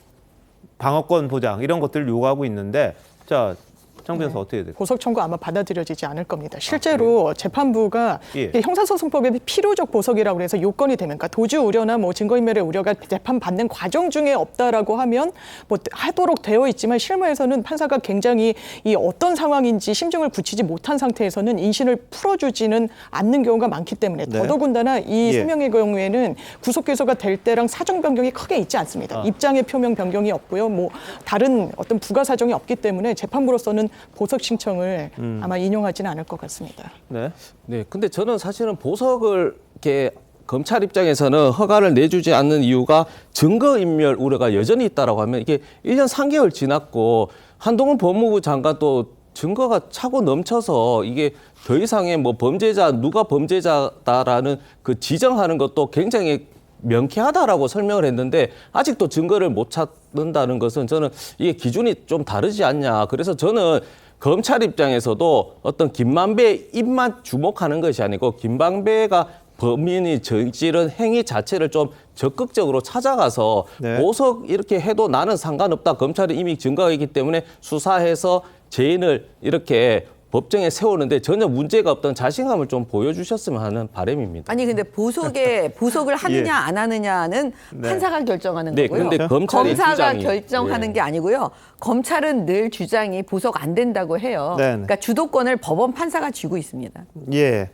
방어권 보장 이런 것들을 요구하고 있는데, 자, 정 변호사 어떻게 될까요? 보석 청구 아마 받아들여지지 않을 겁니다. 실제로 재판부가 예. 형사소송법의 필요적 보석이라고 해서 요건이 되면, 그러니까 도주 우려나 뭐 증거인멸의 우려가 재판 받는 과정 중에 없다라고 하면 뭐 하도록 되어 있지만, 실무에서는 판사가 굉장히 이 어떤 상황인지 심증을 굳히지 못한 상태에서는 인신을 풀어주지는 않는 경우가 많기 때문에 네. 더더군다나 이 예. 3명의 경우에는 구속 기소가 될 때랑 사정 변경이 크게 있지 않습니다. 입장의 표명 변경이 없고요. 뭐 다른 어떤 부가 사정이 없기 때문에 재판부로서는 보석 신청을 아마 인용하지는 않을 것 같습니다. 네. 네, 근데 저는 사실은 보석을 이렇게 검찰 입장에서는 허가를 내주지 않는 이유가 증거인멸 우려가 여전히 있다라고 하면, 이게 1년 3개월 지났고 한동훈 법무부 장관 또 증거가 차고 넘쳐서 이게 더 이상의 뭐 범죄자, 누가 범죄자다라는 그 지정하는 것도 굉장히 명쾌하다라고 설명을 했는데 아직도 증거를 못 찾는다는 것은 저는 이게 기준이 좀 다르지 않냐. 그래서 저는 검찰 입장에서도 어떤 김만배의 입만 주목하는 것이 아니고 김만배가 범인이 저지른 행위 자체를 좀 적극적으로 찾아가서 네. 보석 이렇게 해도 나는 상관없다. 검찰이 이미 증거가 있기 때문에 수사해서 죄인을 이렇게 법정에 세우는데 전혀 문제가 없던 자신감을 좀 보여주셨으면 하는 바람입니다. 아니 근데 보석을 하느냐 안 하느냐는 네. 판사가 결정하는 네, 거고요. 근데 검찰의 검사가 주장이- 결정하는 예. 게 아니고요. 검찰은 늘 주장이 보석 안 된다고 해요. 네, 네. 그러니까 주도권을 법원 판사가 쥐고 있습니다. 예.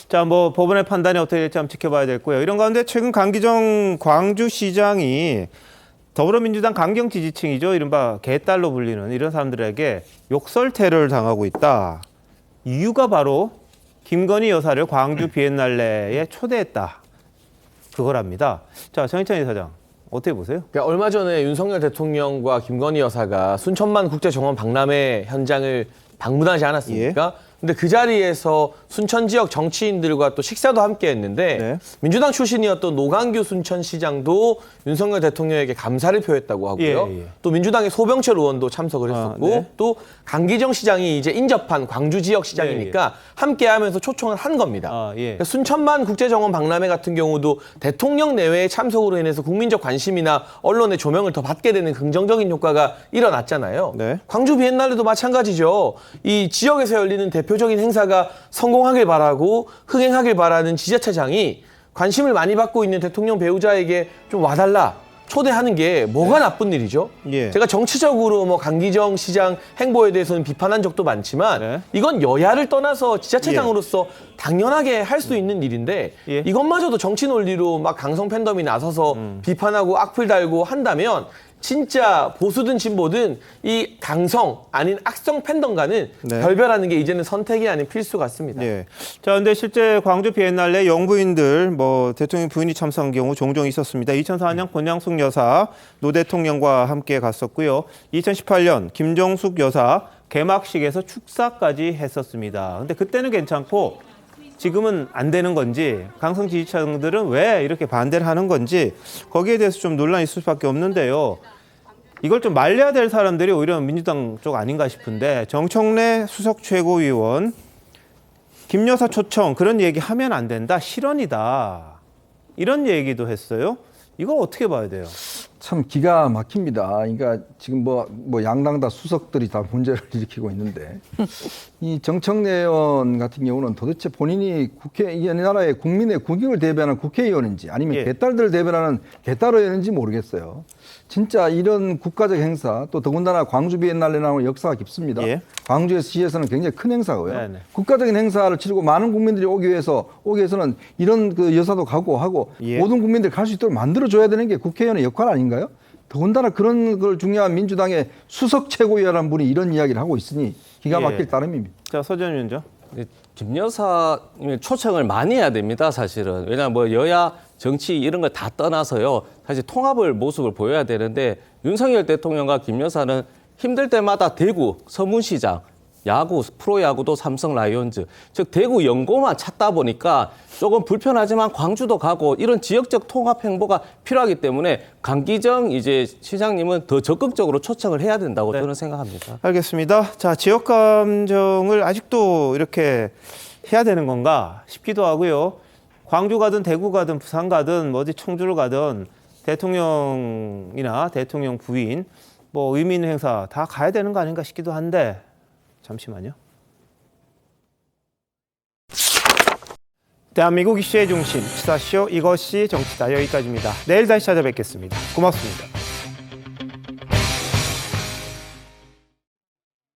자, 뭐 법원의 판단이 어떻게 될지 한번 지켜봐야 되고요. 이런 가운데 최근 강기정 광주시장이 더불어민주당 강경 지지층이죠. 이른바 개딸로 불리는 이런 사람들에게 욕설태를 당하고 있다. 이유가 바로 김건희 여사를 광주 비엔날레에 초대했다. 그거랍니다. 자, 정희찬 이사장. 어떻게 보세요? 그러니까 얼마 전에 윤석열 대통령과 김건희 여사가 순천만 국제정원 박람회 현장을 방문하지 않았습니까? 근데 그 자리에서 순천 지역 정치인들과 또 식사도 함께 했는데 네. 민주당 출신이었던 노광규 순천시장도 윤석열 대통령에게 감사를 표했다고 하고요. 예, 예. 또 민주당의 소병철 의원도 참석을 했었고 네. 또 강기정 시장이 이제 인접한 광주 지역 시장이니까 함께 하면서 초청을 한 겁니다. 예. 그러니까 순천만 국제정원 박람회 같은 경우도 대통령 내외의 참석으로 인해서 국민적 관심이나 언론의 조명을 더 받게 되는 긍정적인 효과가 일어났잖아요. 네. 광주 비엔날레도 마찬가지죠. 이 지역에서 열리는 대표적인 행사가 성공하길 바라고 흥행하길 바라는 지자체장이 관심을 많이 받고 있는 대통령 배우자에게 좀 와달라 초대하는 게 뭐가 나쁜 일이죠? 예. 제가 정치적으로 뭐 강기정 시장 행보에 대해서는 비판한 적도 많지만 네. 이건 여야를 떠나서 지자체장으로서 당연하게 할 수 있는 일인데 예. 이것마저도 정치 논리로 막 강성 팬덤이 나서서 비판하고 악플 달고 한다면 진짜 보수든 진보든 이 강성 아닌 악성 팬덤과는 네. 결별하는 게 이제는 선택이 아닌 필수 같습니다. 예. 자, 근데 실제 광주 비엔날레 영부인들, 뭐 대통령 부인이 참석한 경우 종종 있었습니다. 2004년 권양숙 여사 노 대통령과 함께 갔었고요. 2018년 김정숙 여사 개막식에서 축사까지 했었습니다. 근데 그때는 괜찮고 지금은 안 되는 건지, 강성 지지층들은 왜 이렇게 반대를 하는 건지 거기에 대해서 좀 논란이 있을 수밖에 없는데요. 이걸 좀 말려야 될 사람들이 오히려 민주당 쪽 아닌가 싶은데, 정청래 수석 최고위원 김 여사 초청 그런 얘기 하면 안 된다, 실언이다, 이런 얘기도 했어요. 이걸 어떻게 봐야 돼요? 참 기가 막힙니다. 그러니까 지금 뭐 양당 다 수석들이 다 문제를 일으키고 있는데 이 정청래 의원 같은 경우는 도대체 본인이 이 나라의 국민의 국익을 대변하는 국회의원인지 아니면 개딸들을 대변하는 개딸의원인지 모르겠어요. 진짜 이런 국가적 행사, 또 더군다나 광주 비엔날레라는 역사가 깊습니다. 광주시에서는 굉장히 큰 행사고요. 네네. 국가적인 행사를 치르고 많은 국민들이 오기 위해서는 이런 그 여사도 각오하고 모든 국민들이 갈 수 있도록 만들어줘야 되는 게 국회의원의 역할 아닌가요? 더군다나 그런 걸 중요한 민주당의 수석 최고위원이라는 분이 이런 이야기를 하고 있으니 기가 막힐 따름입니다. 자, 서지현 위원장. 김 여사님의 초청을 많이 해야 됩니다, 사실은. 왜냐하면 뭐 여야 정치 이런 걸 다 떠나서요. 사실 통합을 모습을 보여야 되는데 윤석열 대통령과 김 여사는 힘들 때마다 대구, 서문시장, 야구, 프로야구도 삼성 라이온즈, 즉 대구 연고만 찾다 보니까 조금 불편하지만 광주도 가고 이런 지역적 통합 행보가 필요하기 때문에 강기정 이제 시장님은 더 적극적으로 초청을 해야 된다고 저는 생각합니다. 알겠습니다. 자, 지역 감정을 아직도 이렇게 해야 되는 건가 싶기도 하고요. 광주 가든 대구 가든 부산 가든 뭐 어디 청주를 가든 대통령이나 대통령 부인 뭐 의미 있는 행사 다 가야 되는 거 아닌가 싶기도 한데, 잠시만요. 대한민국 이슈의 중심, 시사쇼 이것이 정치다. 여기까지입니다. 내일 다시 찾아뵙겠습니다. 고맙습니다.